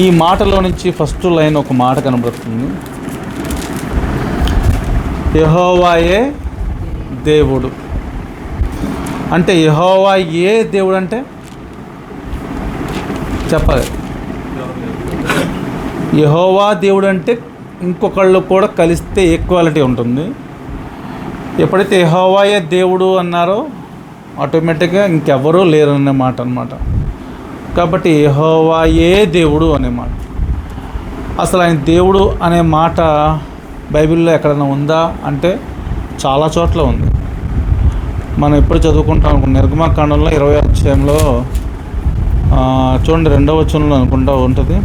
ఈ మాటలో నుంచి ఫస్ట్ లైన్ ఒక మాట కనబడుతుంది, యెహోవాయే దేవుడు. అంటే యెహోవా ఏ దేవుడు అంటే చెప్పాలి. యెహోవా దేవుడు అంటే ఇంకొకళ్ళు కూడా కలిస్తే ఈక్వాలిటీ ఉంటుంది. ఎప్పుడైతే యెహోవాయే దేవుడు అన్నారో ఆటోమేటిక్గా ఇంకెవరూ లేరు అనే మాట అనమాట. కాబట్టి యెహోవాయే దేవుడు అనే మాట. అసలు ఆయన దేవుడు అనే మాట బైబిల్లో ఎక్కడైనా ఉందా అంటే చాలా చోట్ల ఉంది. మనం ఎప్పుడు చదువుకుంటాం నిర్గమాకాండంలో 20వ అధ్యాయంలో చూడండి 2వ వచనంలో అనుకుంటా ఉంటుంది,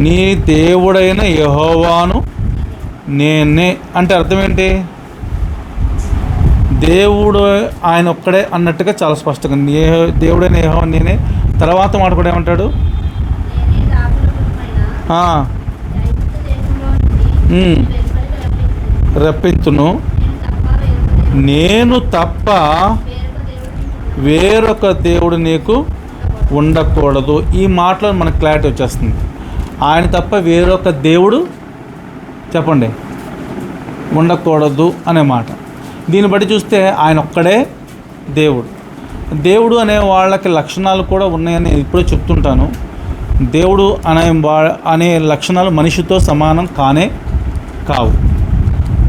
నీ దేవుడైన యెహోవాను నేనే. అంటే అర్థం ఏంటి? దేవుడు ఆయన ఒక్కడే అన్నట్టుగా చాలా స్పష్టంగా దేవుడైన యెహోవా నేనే. తర్వాత మాట కూడా ఏమంటాడు, రప్పించును, నేను తప్ప వేరొక దేవుడు నీకు ఉండకూడదు. ఈ మాటలో మనకు క్లారిటీ వచ్చేస్తుంది. ఆయన తప్ప వేరొక దేవుడు చెప్పండి ఉండకూడదు అనే మాట. దీన్ని బట్టి చూస్తే ఆయన ఒక్కడే దేవుడు. దేవుడు అనే వాళ్ళకి లక్షణాలు కూడా ఉన్నాయని ఇప్పుడే చెప్తుంటాను. దేవుడు అనే లక్షణాలు మనిషితో సమానం కానే కావు.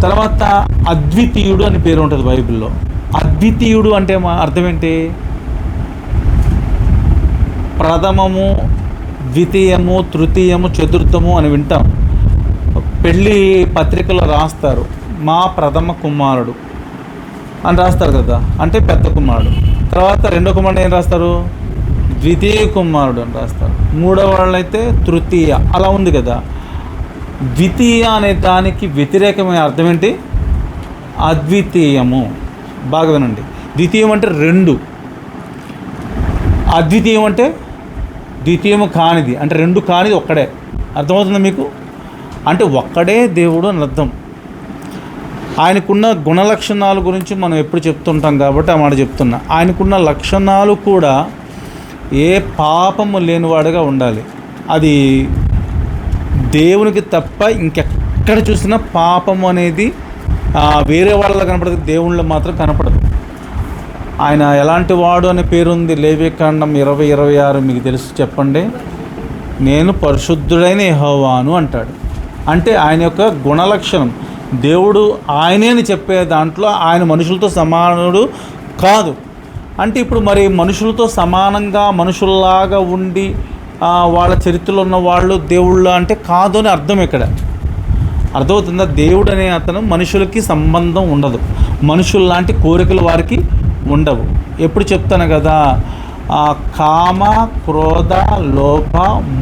తర్వాత అద్వితీయుడు అని పేరు ఉంటుంది బైబిల్లో. అద్వితీయుడు అంటే అర్థం ఏంటి? ప్రథమము, ద్వితీయము, తృతీయము, చతుర్థము అని వింటాం. పెళ్ళి పత్రికలో రాస్తారు, మా ప్రథమ కుమారుడు అని రాస్తారు కదా, అంటే పెద్ద కుమారుడు. తర్వాత రెండో కుమారుడు ఏం రాస్తారు? ద్వితీయ కుమారుడు అని రాస్తారు. మూడో వాళ్ళైతే తృతీయ, అలా ఉంది కదా. ద్వితీయ అనే దానికి వ్యతిరేకమైన అర్థం ఏంటి? అద్వితీయము. బాగా వినండి. ద్వితీయం అంటే రెండు, అద్వితీయం అంటే ద్వితీయము కానిది, అంటే రెండు కానిది ఒక్కడే. అర్థమవుతుందా మీకు? అంటే ఒక్కడే దేవుడు అని అర్థం. ఆయనకున్న గుణలక్షణాల గురించి మనం ఎప్పుడు చెప్తుంటాం కాబట్టి ఆ మాట చెప్తున్నా. ఆయనకున్న లక్షణాలు కూడా ఏ పాపము లేనివాడుగా ఉండాలి. అది దేవునికి తప్ప ఇంకెక్కడ చూసినా పాపము అనేది వేరే వాళ్ళలో కనపడదు, దేవుళ్ళలో మాత్రం కనపడదు. ఆయన ఎలాంటి వాడు అనే పేరుంది లేవికాండం 20:26 మీకు తెలుసు చెప్పండి. నేను పరిశుద్ధుడైన యెహోవాను అంటాడు. అంటే ఆయన యొక్క గుణలక్షణం. దేవుడు ఆయనే అని చెప్పే దాంట్లో ఆయన మనుషులతో సమానుడు కాదు. అంటే ఇప్పుడు మరి మనుషులతో సమానంగా మనుషుల్లాగా ఉండి వాళ్ళ చరిత్రలో ఉన్న వాళ్ళు దేవుళ్ళు అంటే కాదు అని అర్థం. ఇక్కడ అర్థమవుతుందా? దేవుడు అనే అతను మనుషులకి సంబంధం ఉండదు, మనుషుల్లాంటి కోరికలు వారికి ఉండవు. ఎప్పుడు చెప్తాను కదా, కామ, క్రోధ, లోభ,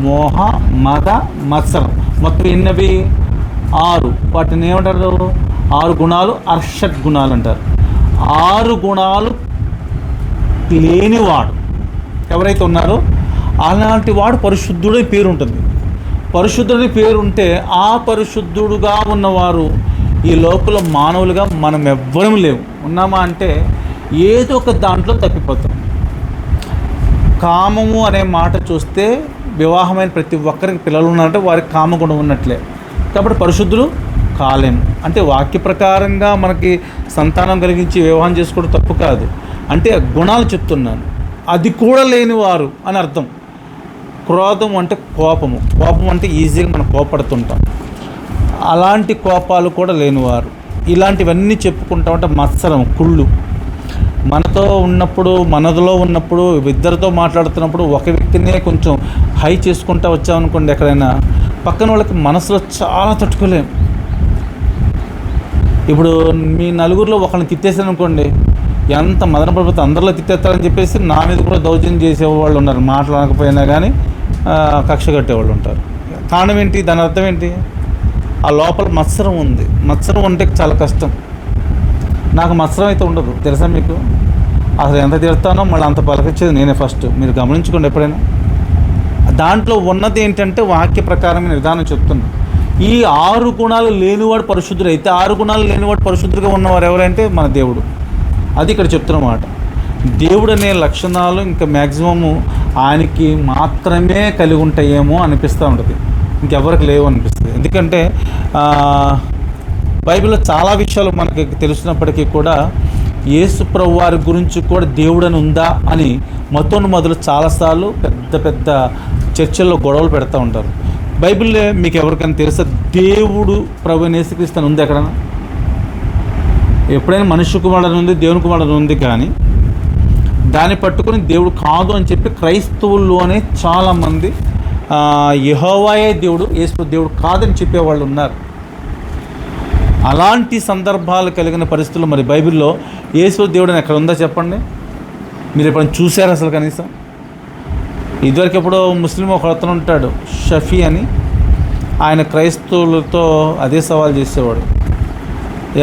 మోహ, మద, మత్సరం మొత్తం ఎన్నవి? 6. వాటిని ఏమంటారు? 6 గుణాలు, అర్షడ్ గుణాలు అంటారు. 6 గుణాలు లేనివాడు ఎవరైతే ఉన్నారో అలాంటి వాడు పరిశుద్ధుడని పేరు ఉంటుంది. పరిశుద్ధుడని పేరు ఉంటే ఆ పరిశుద్ధుడుగా ఉన్నవారు ఈ లోపల మానవులుగా మనం ఎవ్వరం లేవు. ఉన్నామా అంటే ఏదో ఒక దాంట్లో తప్పిపోతాం. కామము అనే మాట చూస్తే వివాహమైన ప్రతి ఒక్కరికి పిల్లలు ఉన్నారంటే వారికి కామగుణం ఉన్నట్లే. కాబట్టి పరిశుద్ధులు కాలేము. అంటే వాక్య ప్రకారంగా మనకి సంతానం కలిగించి వివాహం చేసుకోవడం తప్పు కాదు. అంటే గుణాలు చెప్తున్నాను. అది కూడా లేనివారు అని అర్థం. క్రోధం అంటే కోపము. కోపం అంటే ఈజీగా మనం కోపడుతుంటాం. అలాంటి కోపాలు కూడా లేనివారు. ఇలాంటివన్నీ చెప్పుకుంటామంటే మత్సరం, కుళ్ళు. మనతో ఉన్నప్పుడు, మనలో ఉన్నప్పుడు, ఇద్దరితో మాట్లాడుతున్నప్పుడు ఒక వ్యక్తినే కొంచెం హై చేసుకుంటూ వచ్చామనుకోండి, ఎక్కడైనా పక్కన వాళ్ళకి మనసులో చాలా తట్టుకోలేం. ఇప్పుడు మీ నలుగురిలో ఒకరిని తిట్టేసాను అనుకోండి, ఎంత మదన పడిపోతే అందరిలో తిట్టేస్తారని చెప్పేసి నా మీద కూడా దౌర్జన్యం చేసేవాళ్ళు ఉన్నారు. మాట్లాడకపోయినా కానీ కక్ష కట్టేవాళ్ళు ఉంటారు. కారణం ఏంటి? దాని అర్థం ఏంటి? ఆ లోపల మత్సరం ఉంది. మత్సరం ఉంటే చాలా కష్టం. నాకు మత్సరం అయితే ఉండదు, తెలుసా మీకు? అసలు ఎంత తిడతానో మళ్ళీ అంత పలకొచ్చేది నేనే ఫస్ట్. మీరు గమనించుకోండి ఎప్పుడైనా. దాంట్లో ఉన్నది ఏంటంటే వాక్య ప్రకారమైన విధానం చెప్తున్నాను. ఈ 6 గుణాలు లేనివాడు పరిశుద్ధుడు అయితే 6 గుణాలు లేనివాడు పరిశుద్ధుడిగా ఉన్నవారు ఎవరంటే మన దేవుడు. అది ఇక్కడ చెప్తున్నమాట. దేవుడు అనే లక్షణాలు ఇంకా మ్యాక్సిమము ఆయనకి మాత్రమే కలిగి ఉంటాయేమో అనిపిస్తూ ఉంటుంది, ఇంకెవరికి లేవు అనిపిస్తుంది. ఎందుకంటే బైబిల్లో చాలా విషయాలు మనకి తెలిసినప్పటికీ కూడా యేసు ప్రభు వారి గురించి కూడా దేవుడు అని ఉందా అని మొదలు చాలాసార్లు పెద్ద పెద్ద చర్చల్లో గొడవలు పెడతా ఉంటారు. బైబిల్లో మీకు ఎవరికైనా తెలుసా దేవుడు ప్రభు యేసుక్రీస్తు అని ఉంది ఎక్కడన్నా? ఎప్పుడైనా మనుష్య కుమారుడు ఉంది, దేవుని కుమారుడు ఉంది, కానీ దాన్ని పట్టుకొని దేవుడు కాదు అని చెప్పి క్రైస్తవుల్లోనే చాలామంది యెహోవాయే దేవుడు, యేసు దేవుడు కాదని చెప్పేవాళ్ళు ఉన్నారు. అలాంటి సందర్భాలు కలిగిన పరిస్థితుల్లో మరి బైబిల్లో యేసు దేవుడు అని ఎక్కడ ఉందో చెప్పండి? మీరు ఎప్పుడైనా చూశారు అసలు కనీసం? ఇదివరకు ఎప్పుడో ముస్లిం ఒక అతను ఉంటాడు షఫీ అని, ఆయన క్రైస్తవులతో అదే సవాల్ చేసేవాడు.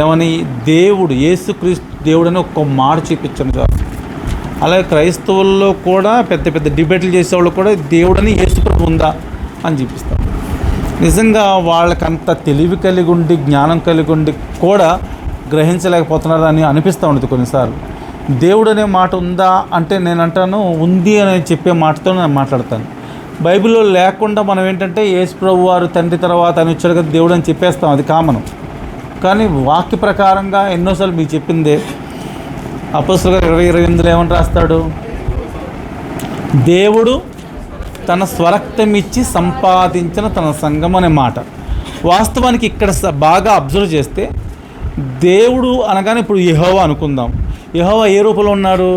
ఏమని? దేవుడు యేసుక్రీస్తు దేవుడు అని ఒక్క మాట చూపించాను చాలు. అలాగే క్రైస్తవుల్లో కూడా పెద్ద పెద్ద డిబేట్లు చేసేవాళ్ళు కూడా దేవుడని యేసుప్రభు ఉందా అని చూపిస్తాం. నిజంగా వాళ్ళకంత తెలివి కలిగి ఉండి జ్ఞానం కలిగి ఉండి కూడా గ్రహించలేకపోతున్నారు అని అనిపిస్తూ ఉంటుంది కొన్నిసార్లు. దేవుడు అనే మాట ఉందా అంటే నేను అంటాను ఉంది అని చెప్పే మాటతో నేను మాట్లాడతాను. బైబిల్లో లేకుండా మనం ఏంటంటే యేసు ప్రభు వారు తండ్రి తర్వాత అని వచ్చాడు కదా దేవుడు అని చెప్పేస్తాం, అది కామను. కానీ వాక్య ప్రకారంగా ఎన్నోసార్లు మీకు చెప్పిందే. అపోస్తలుల 20:28 ఏమని రాస్తాడు? దేవుడు తన స్వరక్తం ఇచ్చి సంపాదించిన తన సంఘం అనే మాట. వాస్తవానికి ఇక్కడ బాగా అబ్జర్వ్ చేస్తే దేవుడు అనగానే ఇప్పుడు యెహోవా అనుకుందాం. యెహోవా ఏ రూపంలో ఉన్నారు?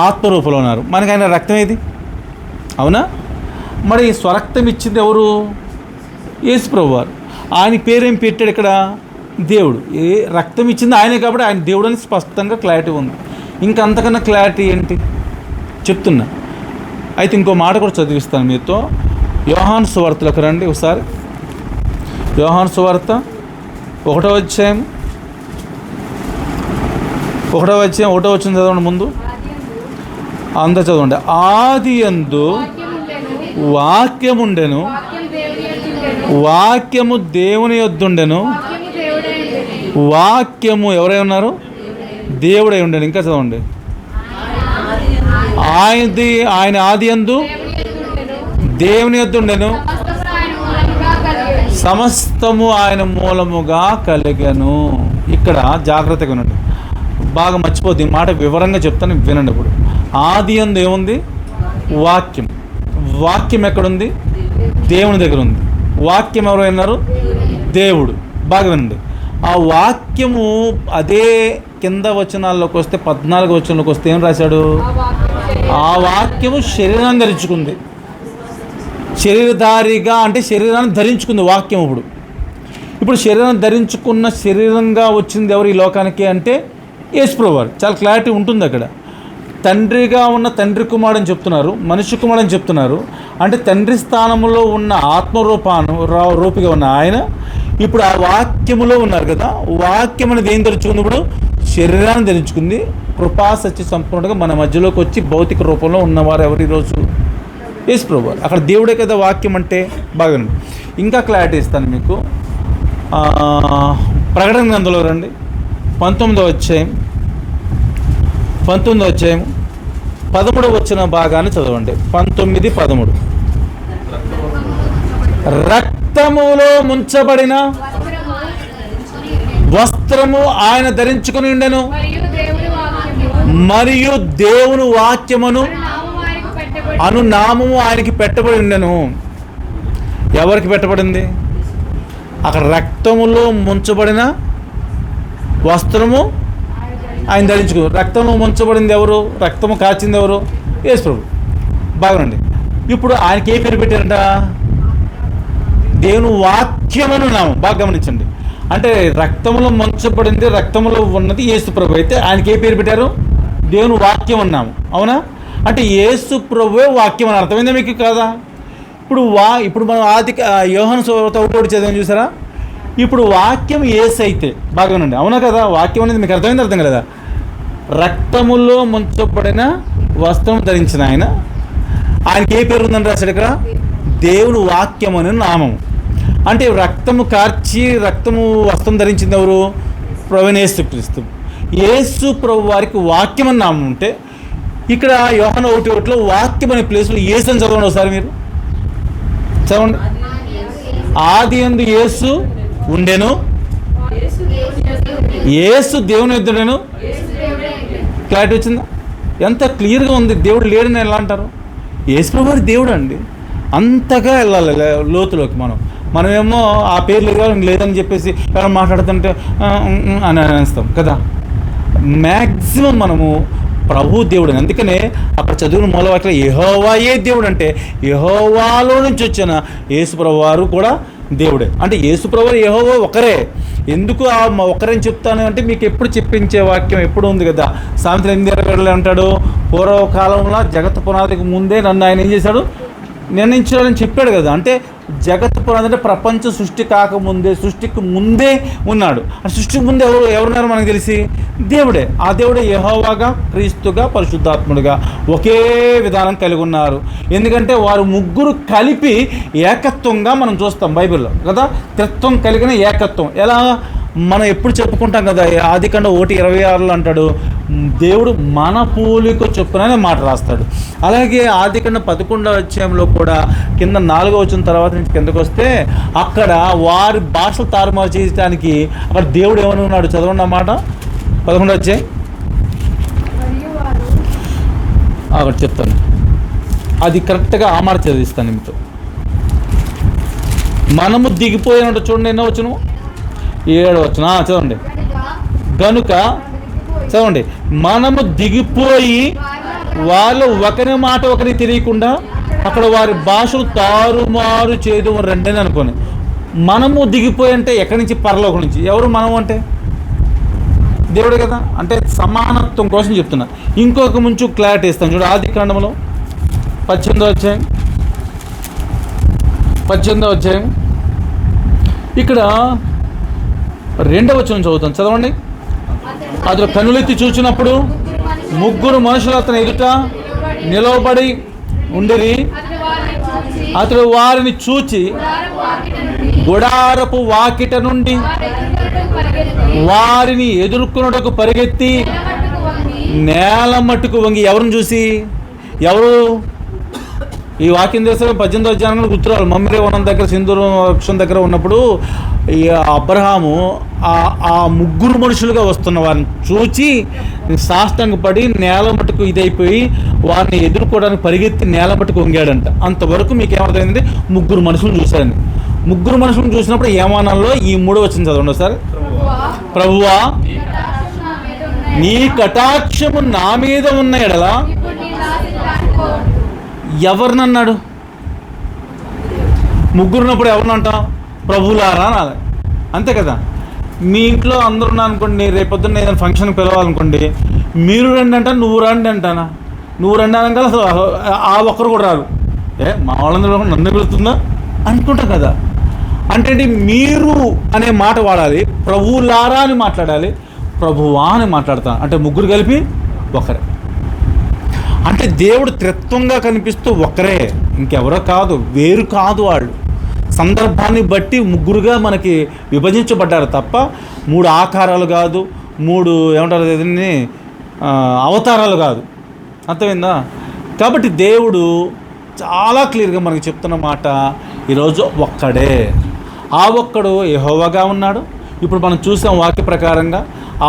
ఆత్మ రూపంలో ఉన్నారు. మనకి ఆయన రక్తం ఏది? అవునా? మరి స్వరక్తం ఇచ్చింది ఎవరు? యేసు ప్రభు వారు. ఆయన పేరేం పెట్టాడు ఇక్కడ? దేవుడు. ఏ రక్తం ఇచ్చింది ఆయనే కాబట్టి ఆయన దేవుడు అని స్పష్టంగా క్లారిటీ ఉంది. ఇంకా అంతకన్నా క్లారిటీ ఏంటి చెప్తున్నా. అయితే ఇంకో మాట కూడా చదివిస్తాను మీతో. యోహాను సువార్తలకు రండి ఒకసారి. యోహాను సువార్త 1వ అధ్యాయం 1వ వచనం చదవండి ముందు. అంతా చదవండి. ఆదియందు వాక్యముండెను, వాక్యము దేవుని యొద్దుండెను, వాక్యము ఎవరై ఉన్నారు? దేవుడై ఉండేను. ఇంకా చదవండి. ఆయన ఆదియందు దేవుని యొద్ద ఉండెను, సమస్తము ఆయన మూలముగా కలిగెను. ఇక్కడ జాగ్రత్తగా వినండి, బాగా మర్చిపోద్ది ఈ మాట, వివరంగా చెప్తాను వినండి. ఇప్పుడు ఆదియందు ఏముంది? వాక్యం. వాక్యం ఎక్కడుంది? దేవుని దగ్గర ఉంది. వాక్యం ఎవరు అన్నారు? దేవుడు. బాగా వినండి. ఆ వాక్యము అదే కింద వచనాల్లోకి వస్తే 14వ వచనంలోకి వస్తే ఏం రాశాడు? ఆ వాక్యము శరీరాన్ని ధరించుకుంది. శరీరధారిగా అంటే శరీరాన్ని ధరించుకుంది వాక్యం. ఇప్పుడు శరీరాన్ని ధరించుకున్న శరీరంగా వచ్చింది ఎవరు ఈ లోకానికి అంటే యేసు ప్రభువు వారు. చాలా క్లారిటీ ఉంటుంది అక్కడ. తండ్రిగా ఉన్న తండ్రి కుమారుడు చెప్తున్నారు, మనిషి కుమారుడు చెప్తున్నారు. అంటే తండ్రి స్థానంలో ఉన్న రూపిగా ఉన్న ఆయన ఇప్పుడు ఆ వాక్యములో ఉన్నారు కదా. వాక్యం అనేది ఏం ధరించుకుంది? ఇప్పుడు శరీరాన్ని ధరించుకుంది. కృపా సత్య సంపూర్ణంగా మన మధ్యలోకి వచ్చి భౌతిక రూపంలో ఉన్నవారు ఎవరు ఈరోజు? యేసు ప్రభువు. అక్కడ దేవుడే కదా వాక్యం అంటే. బాగా ఇంకా క్లారిటీ ఇస్తాను మీకు. ప్రకటన గ్రంథంలో రండి. 19వ అధ్యాయం 13వ వచన భాగాన్ని చదవండి. 19:13. రక్తములో ముంచబడిన వస్త్రము ఆయన ధరించుకుని ఉండెను, మరియు దేవుని వాక్యమును అను నామము ఆయనకి పెట్టబడి ఉండెను. ఎవరికి పెట్టబడింది? అక్కడ రక్తములో ముంచబడిన వస్త్రము ఆయన ధరించుకున్నారు. రక్తము ముంచబడింది ఎవరు? రక్తము కాచింది ఎవరు? యేసు ప్రభు. బాగుండండి. ఇప్పుడు ఆయనకి ఏ పేరు పెట్టారంట? దేవుని వాక్యమును నామం. బాగా గమనించండి. అంటే రక్తములో ముంచబడింది, రక్తములో ఉన్నది యేసు ప్రభు. అయితే ఆయనకి ఏ పేరు పెట్టారు? దేవుని వాక్యం అన్నాము. అవునా? అంటే యేసు ప్రభువే వాక్యం అని అర్థమైందా మీకు కాదా? ఇప్పుడు మనం యోహాను సువార్త 1 చదివాం చూసారా? ఇప్పుడు వాక్యం యేసు అయితే బాగానండి. అవునా కదా? వాక్యం అనేది మీకు అర్థమైంది అర్థం కదా? రక్తములో ముంచబడిన వస్త్రం ధరించిన ఆయనకి ఏ పేరు ఉందని రాశాడు ఇక్కడ? దేవుని వాక్యం అనే నామం. అంటే రక్తము కార్చి రక్తము వస్త్రం ధరించింది ఎవరు? ప్రభువైన యేసుక్రీస్తు. యేసు ప్రభు వారికి వాక్యం అని నామం ఉంటే ఇక్కడ యోహాను 1:1 వాక్యం అనే ప్లేస్లో యేసు అని చదవండి ఒకసారి, మీరు చదవండి. ఆది యందు యేసు ఉండెను, యేసు దేవుని యొద్దనెను. క్లారిటీ వచ్చిందా? ఎంత క్లియర్గా ఉంది. దేవుడు లేడని ఎలా అంటారు? యేసుప్రభువు వారి దేవుడు అండి. అంతగా వెళ్ళాలి లోతులోకి. మనమేమో ఆ పేర్లు లేదని చెప్పేసి ఎవరైనా మాట్లాడుతుంటే అని అనేస్తాం కదా. మ్యాక్సిమం మనము ప్రభు దేవుడు. అందుకనే అక్కడ చదివిన మూలవాక్యం యెహోవాయే దేవుడు అంటే యెహోవాలో నుంచి వచ్చిన యేసుప్రభు వారు కూడా దేవుడే. అంటే యేసుప్రభు వారు యెహోవా ఒకరే. ఎందుకు ఆ ఒకరని చెప్తాను అంటే మీకు ఎప్పుడు చెప్పించే వాక్యం ఎప్పుడు ఉంది కదా. సామెతలు 8:27 అంటాడు, పూర్వకాలంలో జగత్ పునాదికి ముందే నన్ను ఆయన ఏం చేశాడు, నిర్ణయించాలని చెప్పాడు కదా. అంటే జగత్ పునాది అంటే ప్రపంచ సృష్టి కాకముందే, సృష్టికి ముందే ఉన్నాడు. ఆ సృష్టికి ముందే ఎవరున్నారో మనకు తెలిసి దేవుడే. ఆ దేవుడే యెహోవాగా, క్రీస్తుగా, పరిశుద్ధాత్ముడిగా ఒకే విధానం కలిగి ఉన్నారు. ఎందుకంటే వారు ముగ్గురు కలిపి ఏకత్వంగా మనం చూస్తాం బైబిల్లో కదా. త్రిత్వం కలిగిన ఏకత్వం ఎలా మనం ఎప్పుడు చెప్పుకుంటాం కదా. ఆదికాండం 1:26 అంటాడు, దేవుడు మన పోలిక చొప్పున మాట రాస్తాడు. అలాగే ఆదికాండం 11వ అధ్యాయంలో కూడా కింద 4వ వచనం తర్వాత నుంచి కిందకు వస్తే అక్కడ వారి భాషలు తారుమారు చేయడానికి అక్కడ దేవుడు ఏమని ఉన్నాడు చదవండి అన్నమాట. 11వ అధ్యాయం అక్కడ చెప్తాను, అది కరెక్ట్గా ఆ మాట చదివిస్తాను మీతో. మనము దిగిపోయినట్టు చూడండి, ఎన్నో వచనం, 7వ వచనం చదవండి. గనుక చదవండి, మనము దిగిపోయి వాళ్ళు ఒకరి మాట ఒకరికి తెలియకుండా అక్కడ వారి భాషలు తారుమారు చేయడం రండి అని అనుకోని. మనము దిగిపోయి అంటే ఎక్కడి నుంచి? పరలోకం నుంచి. ఎవరు మనము అంటే? దేవుడే కదా. అంటే సమానత్వం కోసం చెప్తున్నా. ఇంకొక ముంచు క్లారిటీ ఇస్తాను చూడు. ఆదికాండంలో 18వ అధ్యాయం ఇక్కడ 2వ వచనం చదువుతాను, చదవండి. అతడు కన్నులెత్తి చూచినప్పుడు ముగ్గురు మనుషులు అతని ఎదుట నిలవబడి ఉండిరి. అతడు వారిని చూచి గుడారపు వాకిట నుండి వారిని ఎదుర్కొనుటకు పరిగెత్తి నేల మట్టుకు వంగి. ఎవరిని చూసి? ఎవరు ఈ వాక్యం చేస్తే 18వ అధ్యాయంలో గుర్తురాలు. మమ్మీ వనం దగ్గర సింధూరం వృక్షం దగ్గర ఉన్నప్పుడు ఈ అబ్రహాము ఆ ముగ్గురు మనుషులుగా వస్తున్న వారిని చూచి సాష్టాంగపడి నేల మట్టుకు ఇదైపోయి వారిని ఎదుర్కోవడానికి పరిగెత్తి నేల మట్టుకు వంగాడంట. అంతవరకు మీకు ఏమర్థమైంది? ముగ్గురు మనుషులు చూశారండి. ముగ్గురు మనుషులను చూసినప్పుడు ఏమానంలో ఈ 3వ వచనం చదవండి సార్. ప్రభువా, నీ కటాక్షము నా మీద ఉన్న ఎడల ఎవరినన్నాడు? ముగ్గురున్నప్పుడు ఎవరినంటాం? ప్రభువులారా అనాలి, అంతే కదా. మీ ఇంట్లో అందరు ఉన్నా అనుకోండి, రేపొద్దున్న ఏదైనా ఫంక్షన్కి పిలవాలనుకోండి, మీరు రండి అంటా, నువ్వు రండి అంటానా? నువ్వు రండి అనగా అసలు ఆ ఒక్కరు కూడా రారు. మా వాళ్ళందరూ నన్ను పిలుస్తుందా అనుకుంటాం కదా. అంటే మీరు అనే మాట వాడాలి, ప్రభువులారా అని మాట్లాడాలి, ప్రభువా అని మాట్లాడతాను. అంటే ముగ్గురు కలిపి ఒకరే. అంటే దేవుడు త్రిత్వంగా కనిపిస్తూ ఒకరే, ఇంకెవరో కాదు, వేరు కాదు. వాళ్ళు సందర్భాన్ని బట్టి ముగ్గురుగా మనకి విభజించబడ్డారు తప్ప 3 ఆకారాలు కాదు, 3 ఏమంటారు దీన్ని అవతారాలు కాదు. అర్థమైందా? కాబట్టి దేవుడు చాలా క్లియర్గా మనకి చెప్తున్న మాట ఈరోజు ఒక్కడే. ఆ ఒక్కడు యెహోవాగా ఉన్నాడు. ఇప్పుడు మనం చూసాం వాక్య ప్రకారంగా.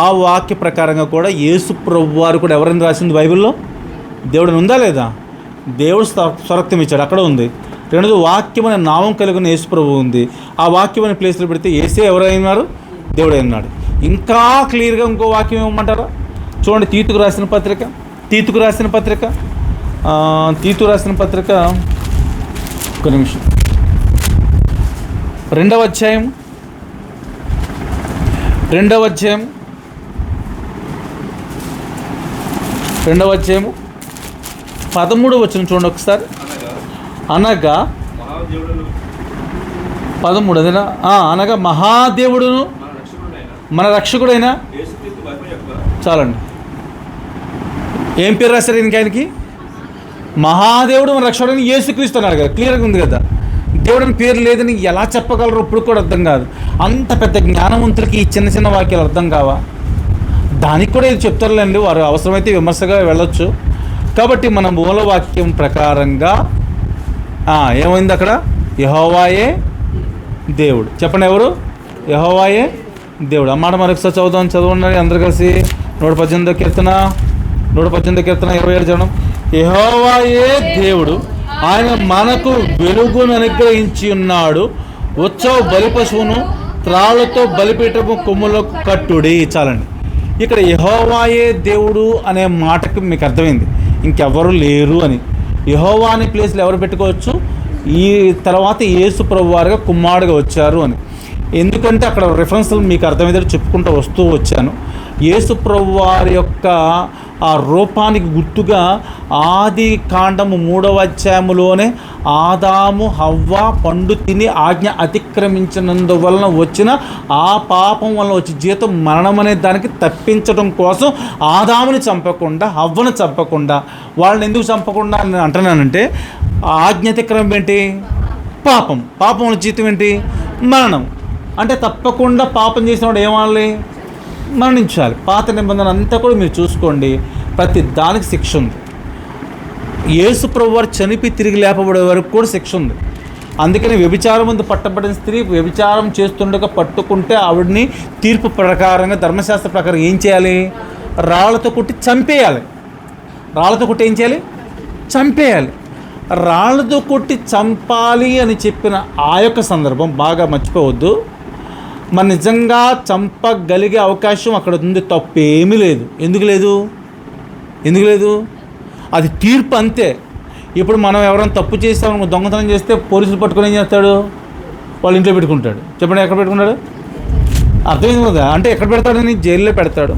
ఆ వాక్య ప్రకారంగా కూడా యేసు ప్రభువు వారు కూడా ఎవరైనా రాసింది బైబిల్లో? దేవుడిని ఉందా లేదా? దేవుడు స్వరక్తం ఇచ్చాడు, అక్కడ ఉంది. రెండోది వాక్యం అనే నామం కలిగిన యేసు ప్రభువు ఉంది. ఆ వాక్యం అనే ప్లేస్లో పెడితే యేసే ఎవరైనారు? దేవుడే ఉన్నాడు. ఇంకా క్లియర్గా ఇంకో వాక్యం ఏమంటారా? చూడండి, తీతుకు రాసిన పత్రిక 2వ అధ్యాయం 13వ వచనం చూడండి ఒకసారి. అనగా 13 అదేనా? అనగా మహాదేవుడును మన రక్షకుడైన చాలండి. ఏం పేరు రాశారు ఆయనకి? మహాదేవుడు మన రక్షకుడైన యేసుక్రీస్తు అన్నారు కదా. క్లియర్గా ఉంది కదా. దేవుడిని పేరు లేదని ఎలా చెప్పగలరు? ఇప్పుడు కూడా అర్థం కాదు. అంత పెద్ద జ్ఞానవంతులకి ఈ చిన్న చిన్న వాక్యాలు అర్థం కావా? దానికి కూడా ఇది చెప్తారులేండి, వారు అవసరమైతే విమర్శగా వెళ్ళొచ్చు. కాబట్టి మన మూలవాక్యం ప్రకారంగా ఏమైంది అక్కడ? యెహోవాయే దేవుడు. చెప్పండి, ఎవరు? యెహోవాయే దేవుడు. ఆ మాట మరొకసారి చదవండి అందరు కలిసి. 118వ కీర్తన 27 చదవడం. యెహోవాయే దేవుడు, ఆయన మనకు వెలుగును అనుగ్రహించి ఉన్నాడు. ఉత్సవ బలి పశువును త్రాళ్ళతో బలిపీఠము కొమ్ములకు కట్టుడి. చాలండి. ఇక్కడ యెహోవాయే దేవుడు అనే మాటకి మీకు అర్థమైంది, ఇంకెవరు లేరు అని. యెహోవా అనే ప్లేస్లో ఎవరు పెట్టుకోవచ్చు? ఈ తర్వాత యేసు ప్రభువారుగా కుమారుడుగా వచ్చారు అని. ఎందుకంటే అక్కడ రిఫరెన్స్లు మీకు అర్థమయ్యేది చెప్పుకుంటూ వస్తూ వచ్చాను. యేసు ప్రభువారి యొక్క ఆ రూపానికి గుర్తుగా ఆది కాండము 3వ అధ్యాయములోనే ఆదాము హవ్వ పండు తిని ఆజ్ఞ అతిక్రమించినందువలన వచ్చిన ఆ పాపం వలన వచ్చి జీతం మరణం అనే దానికి తప్పించడం కోసం ఆదాముని చంపకుండా హవ్వను చంపకుండా వాళ్ళని ఎందుకు చంపకుండా అని అంటున్నానంటే, ఆజ్ఞ అతిక్రమం ఏంటి? పాపం. పాపం వల్ల జీతం ఏంటి? మరణం. అంటే తప్పకుండా పాపం చేసినవాడు ఏమాలి? మరణించాలి. పాత నిబంధన అంతా కూడా మీరు చూసుకోండి, ప్రతి దానికి శిక్ష ఉంది. యేసు ప్రభువారు చనిపోయి తిరిగి లేపబడే వరకు కూడా శిక్ష ఉంది. అందుకని వ్యభిచారం ముందు పట్టబడిన స్త్రీ వ్యభిచారం చేస్తుండగా పట్టుకుంటే ఆవిడని తీర్పు ప్రకారంగా ధర్మశాస్త్ర ప్రకారం ఏం చేయాలి? రాళ్లతో కొట్టి చంపేయాలి. రాళ్లతో కొట్టి ఏం చేయాలి? చంపేయాలి. రాళ్లతో కొట్టి చంపాలి అని చెప్పిన ఆ యొక్క సందర్భం బాగా మర్చిపోవద్దు. మన నిజంగా చంపగలిగే అవకాశం అక్కడ ఉంది, తప్పేమీ లేదు. ఎందుకు లేదు? అది తీర్పు అంతే. ఇప్పుడు మనం ఎవరైనా తప్పు చేస్తామని దొంగతనం చేస్తే పోలీసులు పట్టుకొని ఏం చేస్తాడు? వాళ్ళ ఇంట్లో పెట్టుకుంటాడు. చెప్పండి, ఎక్కడ పెట్టుకుంటాడు? అర్థమైంది కదా? అంటే ఎక్కడ పెడతాడని జైల్లో పెడతాడు.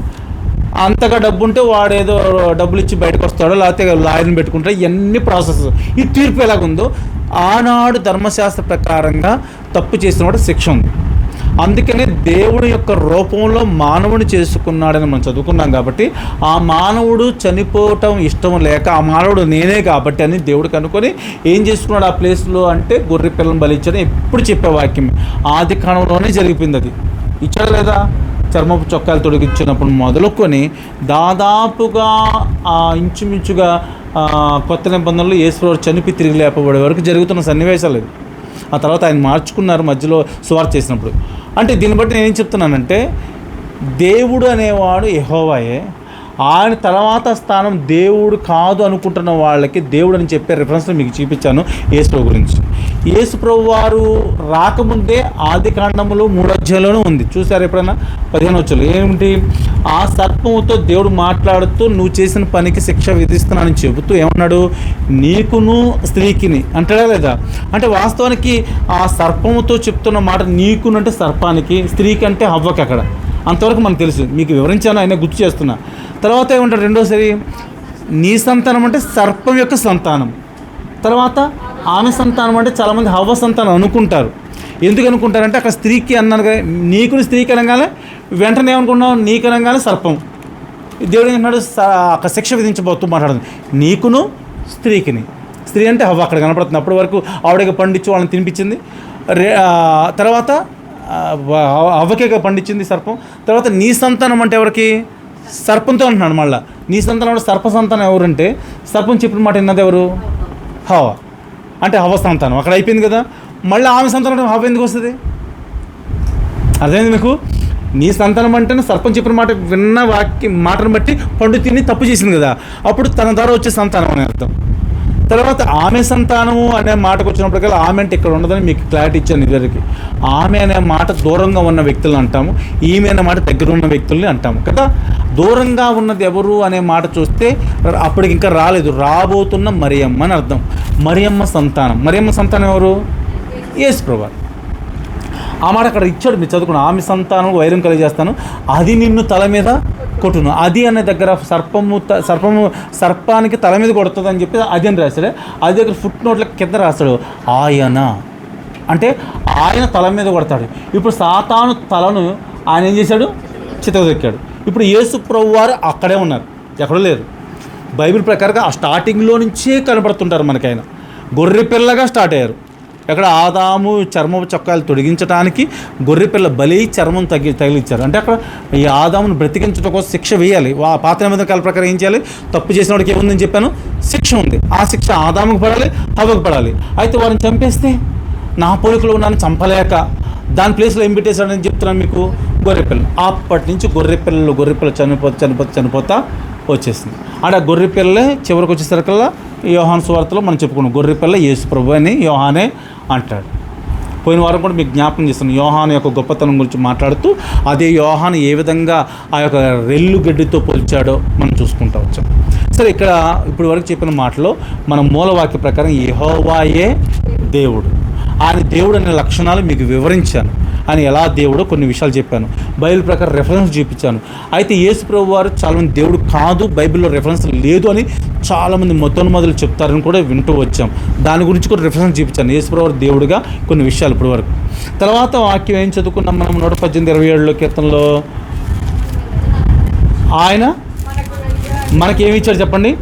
అంతగా డబ్బు ఉంటే వాడు ఏదో డబ్బులు ఇచ్చి బయటకు వస్తాడో, లేకపోతే లాయర్ని పెట్టుకుంటాడు. ఇవన్నీ ప్రాసెస్. ఈ తీర్పు ఎలాగుందో ఆనాడు ధర్మశాస్త్ర ప్రకారంగా తప్పు చేసిన వాడు శిక్ష ఉంది. అందుకనే దేవుడి యొక్క రూపంలో మానవుని చేసుకున్నాడని మనం చదువుకున్నాం. కాబట్టి ఆ మానవుడు చనిపోవటం ఇష్టం లేక ఆ మానవుడు నేనే కాబట్టి అని దేవుడికి అనుకొని ఏం చేసుకున్నాడు ఆ ప్లేస్లో అంటే గొర్రె పిల్లని బలిచ్చని ఎప్పుడు చెప్పే వాక్యమే. ఆది కాలంలోనే జరిగిపోయింది. అది ఇచ్చాడు లేదా? చర్మపు చొక్కాలు తొడిగించినప్పుడు మొదలుకొని దాదాపుగా ఇంచుమించుగా కొత్త నిబంధనలు యేసుప్రభువు చనిపోయి తిరిగి లేపబడే వరకు జరుగుతున్న సన్నివేశాలు ఇది. ఆ తర్వాత ఆయన మార్చుకున్నారు మధ్యలో సువార్త చేసినప్పుడు. అంటే దీన్ని బట్టి నేనేం చెప్తున్నానంటే, దేవుడు అనేవాడు యెహోవాయే. ఆయన తర్వాత స్థానం దేవుడు కాదు అనుకుంటున్న వాళ్ళకి దేవుడు అని చెప్పే రిఫరెన్స్లో మీకు చూపించాను యేసుప్రభు గురించి. యేసుప్రభు వారు రాకముందే ఆది కాండములో 3వ అధ్యాయంలోనూ ఉంది. చూసారు ఎప్పుడైనా? 15వ వచనంలో ఏమిటి? ఆ సర్పముతో దేవుడు మాట్లాడుతూ నువ్వు చేసిన పనికి శిక్ష విధిస్తున్నానని చెబుతూ ఏమన్నాడు? నీకును స్త్రీకిని అంటాడా లేదా? అంటే వాస్తవానికి ఆ సర్పముతో చెప్తున్న మాట నీకును అంటే సర్పానికి, స్త్రీకి అంటే హవ్వకి. అక్కడ అంతవరకు మనకు తెలుసు, మీకు వివరించాను, ఆయన గుర్తు చేస్తున్నా. తర్వాత ఏమంటాడు రెండోసారి? నీ సంతానం అంటే సర్పం యొక్క సంతానం. తర్వాత ఆమె సంతానం అంటే చాలామంది హవ్వ సంతానం అనుకుంటారు. ఎందుకు అనుకుంటారంటే అక్కడ స్త్రీకి అన్నాను కదా, నీకుని స్త్రీకి అనగానే వెంటనే ఏమనుకున్నావు? నీకు అనగానే సర్పం. దేవుడు ఏమన్నాడు? అక్కడ శిక్ష విధించబోతూ మాట్లాడుతుంది. నీకును స్త్రీకిని. స్త్రీ అంటే హవ్వ అక్కడ కనపడుతుంది. అప్పటి వరకు ఆవిడకి పండించి వాళ్ళని తినిపించింది. తర్వాత అవ్వకే పండించింది సర్పం. తర్వాత నీ సంతానం అంటే ఎవరికి? సర్పంతో అంటున్నాడు. మళ్ళీ నీ సంతానం అంటే సర్ప సంతానం ఎవరంటే సర్పం చెప్పిన మాట విన్నది ఎవరు? హవ్వ. అంటే హవ్వ సంతానం అక్కడ అయిపోయింది కదా. మళ్ళీ ఆమె సంతానం హవ్వ ఎందుకు వస్తుంది? అర్థమైంది మీకు? నీ సంతానం అంటేనే సర్పం చెప్పిన మాట విన్న మాటను బట్టి పండు తిని తప్పు చేసింది కదా, అప్పుడు తన ద్వారా వచ్చే సంతానం అనే అర్థం. తర్వాత ఆమె సంతానము అనే మాటకు వచ్చినప్పటికల్లా ఆమె అంటే ఇక్కడ ఉండదని మీకు క్లారిటీ ఇచ్చాను ఇద్దరికి. ఆమె అనే మాట దూరంగా ఉన్న వ్యక్తులను అంటాము, ఈమె అనే మాట దగ్గర ఉన్న వ్యక్తుల్ని అంటాము కదా. దూరంగా ఉన్నది ఎవరు అనే మాట చూస్తే అప్పటికి ఇంకా రాలేదు, రాబోతున్న మరియమ్మ అని అర్థం. మరియమ్మ సంతానం. మరియమ్మ సంతానం ఎవరు? యేసుప్రభు. ఆ మాట అక్కడ ఇచ్చాడు, మీరు ఆమె సంతానం వైరం కలిగజేస్తాను, అది నిన్ను తల మీద కొట్టును. అది అనే దగ్గర సర్పానికి తల మీద కొడుతుంది అని చెప్పి అది అని రాశాడు. అది దగ్గర ఫుట్ నోట్ల కింద రాస్తాడు ఆయన, అంటే ఆయన తల మీద కొడతాడు. ఇప్పుడు సాతాను తలను ఆయన ఏం చేశాడు? చితకదొక్కాడు. ఇప్పుడు యేసు ప్రభు వారు అక్కడే ఉన్నారు, ఎక్కడో లేరు. బైబిల్ ప్రకారంగా ఆ స్టార్టింగ్లో నుంచే కనబడుతుంటారు మనకి. ఆయన గొర్రె పిల్లగా స్టార్ట్ అయ్యారు. ఎక్కడ ఆదాము చర్మపు చొక్కాలు తొడిగించడానికి గొర్రెపిల్ల బలి చర్మం తగిలించారు. అంటే అక్కడ ఈ ఆదామును బ్రతికించడం కోసం శిక్ష వేయాలి. పాత నిబంధన కాల ప్రకారం ఏం చేయాలి? తప్పు చేసిన వాడికి ఏముందని చెప్పాను? శిక్ష ఉంది. ఆ శిక్ష ఆదాముకు పడాలి, హవ్వకు పడాలి. అయితే వారిని చంపేస్తే నా పోలికలో ఉన్నాను చంపలేక దాని ప్లేస్లో ఏం పెట్టేశాడని చెప్తున్నాను మీకు, గొర్రెపిల్ల. అప్పటి నుంచి గొర్రెపిల్ల చనిపోతా వచ్చేసింది. అంటే ఆ గొర్రెపిల్లే చివరికి వచ్చేసరికల్లా యోహాను సువార్తలో మనం చెప్పుకున్నాం, గొర్రెపిల్ల యేసు ప్రభు అని యోహానే అంటాడు. పోయిన వారం కూడా మీకు జ్ఞాపకం చేస్తున్నాను, యోహాను యొక్క గొప్పతనం గురించి మాట్లాడుతూ అదే యోహాను ఏ విధంగా ఆ యొక్క రెల్లు గడ్డితో పోల్చాడో మనం చూసుకుంటూ వచ్చాం. సరే, ఇక్కడ ఇప్పుడు వరకు చెప్పిన మాటలో మన మూలవాక్య ప్రకారం యెహోవాయే దేవుడు, ఆయన దేవుడు అనే లక్షణాలు మీకు వివరించాను. ఆయన ఎలా దేవుడో కొన్ని విషయాలు చెప్పాను, బైబిల్ ప్రకారం రెఫరెన్స్ చూపించాను. అయితే యేసు ప్రభు వారు చాలామంది దేవుడు కాదు, బైబిల్లో రెఫరెన్స్ లేదు అని చాలామంది మొదలు చెప్తారని కూడా వింటూ వచ్చాం. దాని గురించి కూడా రెఫరెన్స్ చూపించాను, యేసు ప్రభు వారు దేవుడుగా కొన్ని విషయాలు ఇప్పటి వరకు. తర్వాత వాక్యం ఏం చదువుకున్నాం మనం? 118:27 కీర్తనలో ఆయన మనకేమి ఇచ్చాడు చెప్పండి?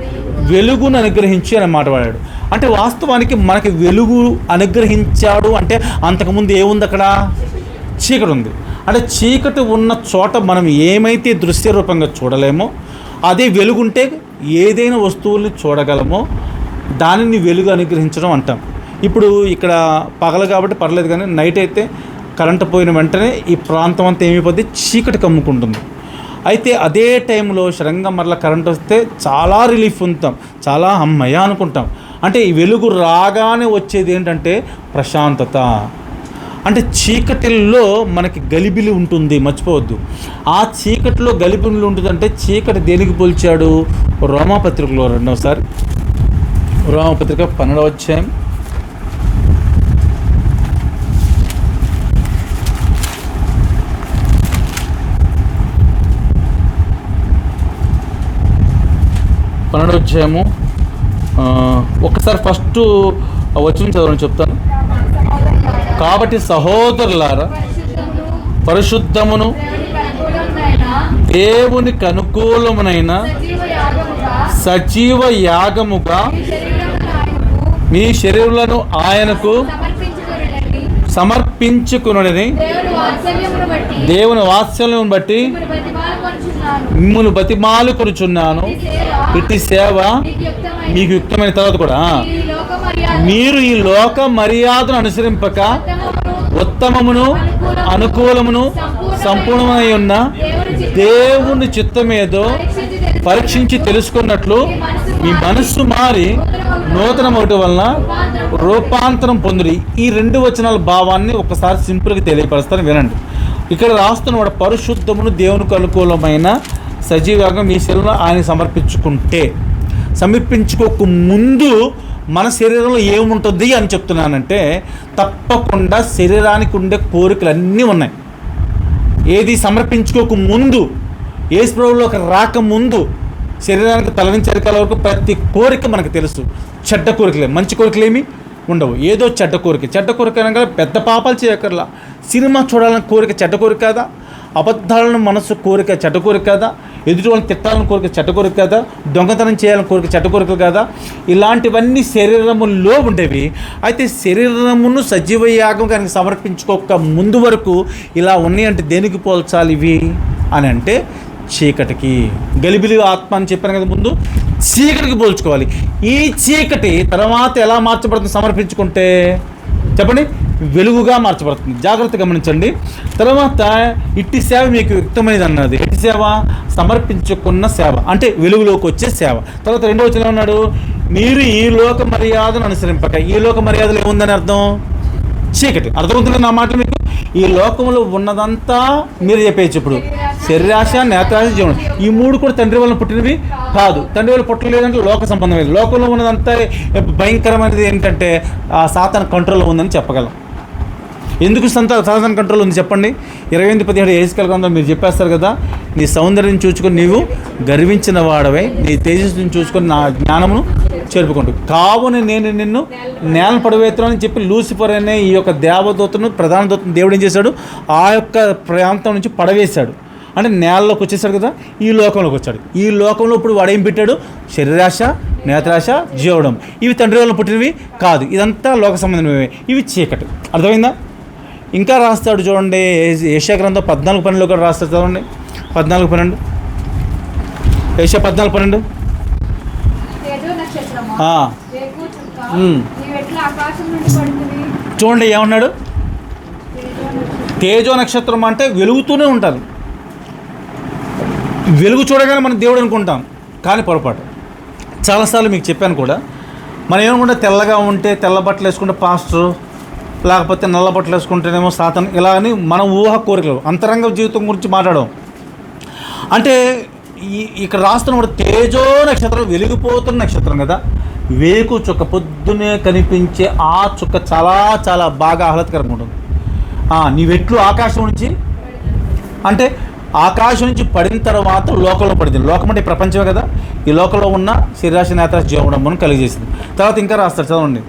వెలుగును అనుగ్రహించి అనే మాట వాడాడు. అంటే వాస్తవానికి మనకి వెలుగు అనుగ్రహించాడు అంటే అంతకుముందు ఏముంది? అక్కడ చీకటి ఉంది. అంటే చీకటి ఉన్న చోట మనం ఏమైతే దృశ్య రూపంగా చూడలేమో, అదే వెలుగుంటే ఏదైనా వస్తువుల్ని చూడగలమో దానిని వెలుగు అనుగ్రహించడం అంటాం. ఇప్పుడు ఇక్కడ పగలు కాబట్టి పర్లేదు, కానీ నైట్ అయితే కరెంటు పోయిన వెంటనే ఈ ప్రాంతం అంతా ఏమైపోద్ది? చీకటి కమ్ముకుంటుంది. అయితే అదే టైంలో సడన్గా మరలా కరెంట్ వస్తే చాలా రిలీఫ్ ఉంటాం, చాలా అమ్మయ్య అనుకుంటాం. అంటే ఈ వెలుగు రాగానే వచ్చేది ఏంటంటే ప్రశాంతత. అంటే చీకటిల్లో మనకి గలిబిలి ఉంటుంది, మర్చిపోవద్దు. ఆ చీకటిలో గలిబిలి ఉంటుందంటే చీకటి దేనికి పోల్చాడు? రోమాపత్రికలో రెండవసారి, రోమాపత్రిక 12వ అధ్యాయం 12వ అధ్యాయము ఒకసారి ఫస్ట్ వచనం చదవని చెప్తాను. కాబట్టి సహోదరులారా, పరిశుద్ధమును దేవునికి అనుకూలమునైన సజీవ యాగముగా మీ శరీరులను ఆయనకు సమర్పించుకునని దేవుని వాత్సల్యమును బట్టి మిమ్మల్ని బతిమాలు కొనుచున్నాను. ఇట్టి సేవ మీకు యుక్తమైన. తర్వాత కూడా మీరు ఈ లోక మర్యాదను అనుసరింపక ఉత్తమమును అనుకూలమును సంపూర్ణమై ఉన్న దేవుని చిత్తమేదో పరీక్షించి తెలుసుకున్నట్లు మీ మనస్సు మారి నూతనమవటం వలన రూపాంతరం పొందుడి. ఈ 2 వచనాల భావాన్ని ఒకసారి సింపుల్గా తెలియపరుస్తాను, వినండి. ఇక్కడ రాస్తున్నవాడు పరిశుద్ధమును దేవునికి అనుకూలమైన సజీవంగా మీ శరీరంలో ఆయన సమర్పించుకోక ముందు మన శరీరంలో ఏముంటుంది అని చెప్తున్నానంటే, తప్పకుండా శరీరానికి ఉండే కోరికలు అన్నీ ఉన్నాయి. ఏది సమర్పించుకోక ముందు, యేసు ప్రభువులోకి రాకముందు శరీరానికి తలవించరికాల వరకు ప్రతి కోరిక మనకు తెలుసు. చెడ్డ కోరికలే, మంచి కోరికలేమి ఉండవు. ఏదో చెడ్డ కోరిక అనగా పెద్ద పాపాలు చేయక్కర్లా. సినిమా చూడాలని కోరిక చెడ్డ కోరిక కాదా? అబద్ధాలను మనసు కోరిక చెడ్డ కోరిక కాదా? ఎదుటి వాళ్ళని తిట్టాలని కోరిక చెడ్డ కోరిక కాదా? దొంగతనం చేయాలని కోరిక చెడ్డ కోరికలు కాదా? ఇలాంటివన్నీ శరీరములో ఉండేవి. అయితే శరీరమును సజీవ యాగం కనుక సమర్పించుకోక ముందు వరకు ఇలా ఉన్నాయంటే దేనికి పోల్చాలి ఇవి అని అంటే చీకటికి. గలిబిలి ఆత్మ అని చెప్పాను కదా ముందు, చీకటికి పోల్చుకోవాలి. ఈ చీకటి తర్వాత ఎలా మార్చబడుతుంది సమర్పించుకుంటే? చెప్పండి, వెలుగుగా మార్చబడుతుంది. జాగ్రత్త గమనించండి. తర్వాత ఇట్టి సేవ మీకు యుక్తమైనది అన్నది. ఇట్టి సేవ సమర్పించుకున్న సేవ అంటే వెలుగులోకి వచ్చే సేవ. తర్వాత 2వ వచనంలో ఉన్నాడు, మీరు ఈ లోక మర్యాదను అనుసరింపక. ఈ లోక మర్యాదలు ఏముందని అర్థం? చీకటి. అర్థమవుతుంది నా మాట మీకు? ఈ లోకంలో ఉన్నదంతా మీరు చెప్పేయచ్చు. ఇప్పుడు శరీరాశ, నేత్రాశ, జీవనం, ఈ 3 కూడా తండ్రి వలన పుట్టినవి కాదు. తండ్రి వల్ల పుట్టలేదంటే లోక సంబంధమైనది. లోకంలో ఉన్నదంతా భయంకరమైనది ఏంటంటే ఆ సాతాను కంట్రోల్లో ఉందని చెప్పగలం. ఎందుకు సాతాను కంట్రోల్ ఉంది చెప్పండి? 28:17 ఏసుకల్ గ్రంథంలో మీరు చెప్పేస్తారు కదా, నీ సౌందర్యం చూసుకొని నీవు గర్వించిన వాడవై నీ తేజస్సుని చూసుకొని నా జ్ఞానమును చేరుపుకుంటూ కావున నేను నిన్ను నేలను పడవేస్తున్నానని చెప్పి లూసిఫర్ అనే ఈ యొక్క దేవదూతను, ప్రధాన దూతను దేవుడు ఏం చేశాడు? ఆ యొక్క ప్రాంతం నుంచి పడవేశాడు. అంటే నేలలోకి వచ్చేసాడు కదా, ఈ లోకంలోకి వచ్చాడు. ఈ లోకంలో ఇప్పుడు వాడు ఏం పెట్టాడు? శరీరాశ, నేత్రాశ, జీవడం, ఇవి తండ్రి వల్ల పుట్టినవి కాదు. ఇదంతా లోక సంబంధమైనవి, ఇవి చీకటి. అర్థమైందా? ఇంకా రాస్తాడు చూడండి, యెషయా గ్రంథం 14:12 కూడా రాస్తాడు చూడండి. 14:12, యెషయా 14:12. చూడండి ఏమన్నాడు? తేజో నక్షత్రం అంటే వెలుగుతూనే ఉంటారు. వెలుగు చూడగానే మనం దేవుడు అనుకుంటాం, కానీ పొరపాటు. చాలాసార్లు మీకు చెప్పాను కూడా, మనం ఏమనుకుంటే తెల్లగా ఉంటే తెల్ల బట్టలు వేసుకుంటే పాస్టర్, లేకపోతే నల్ల బట్టలు వేసుకుంటేనేమో సాతాను, ఇలా అని మన ఊహ కోరికలు అంతరంగ జీవితం గురించి మాట్లాడడం. అంటే ఇక్కడ రాస్తున్నప్పుడు తేజో నక్షత్రం వెలిగిపోతున్న నక్షత్రం కదా, వేకు చుక్క, పొద్దునే కనిపించే ఆ చుక్క చాలా చాలా బాగా ఆహ్లాదకరంగా ఉంటుంది. నీవెట్లు ఆకాశం నుంచి, అంటే ఆకాశం నుంచి పడిన తర్వాత లోకంలో పడింది. లోకం అంటే ప్రపంచమే కదా, ఈ లోకంలో ఉన్న శరీరాశ, నేత్రాశ, జీవడంబం కలిగజేసింది. తర్వాత ఇంకా రాస్తారు చదవండి.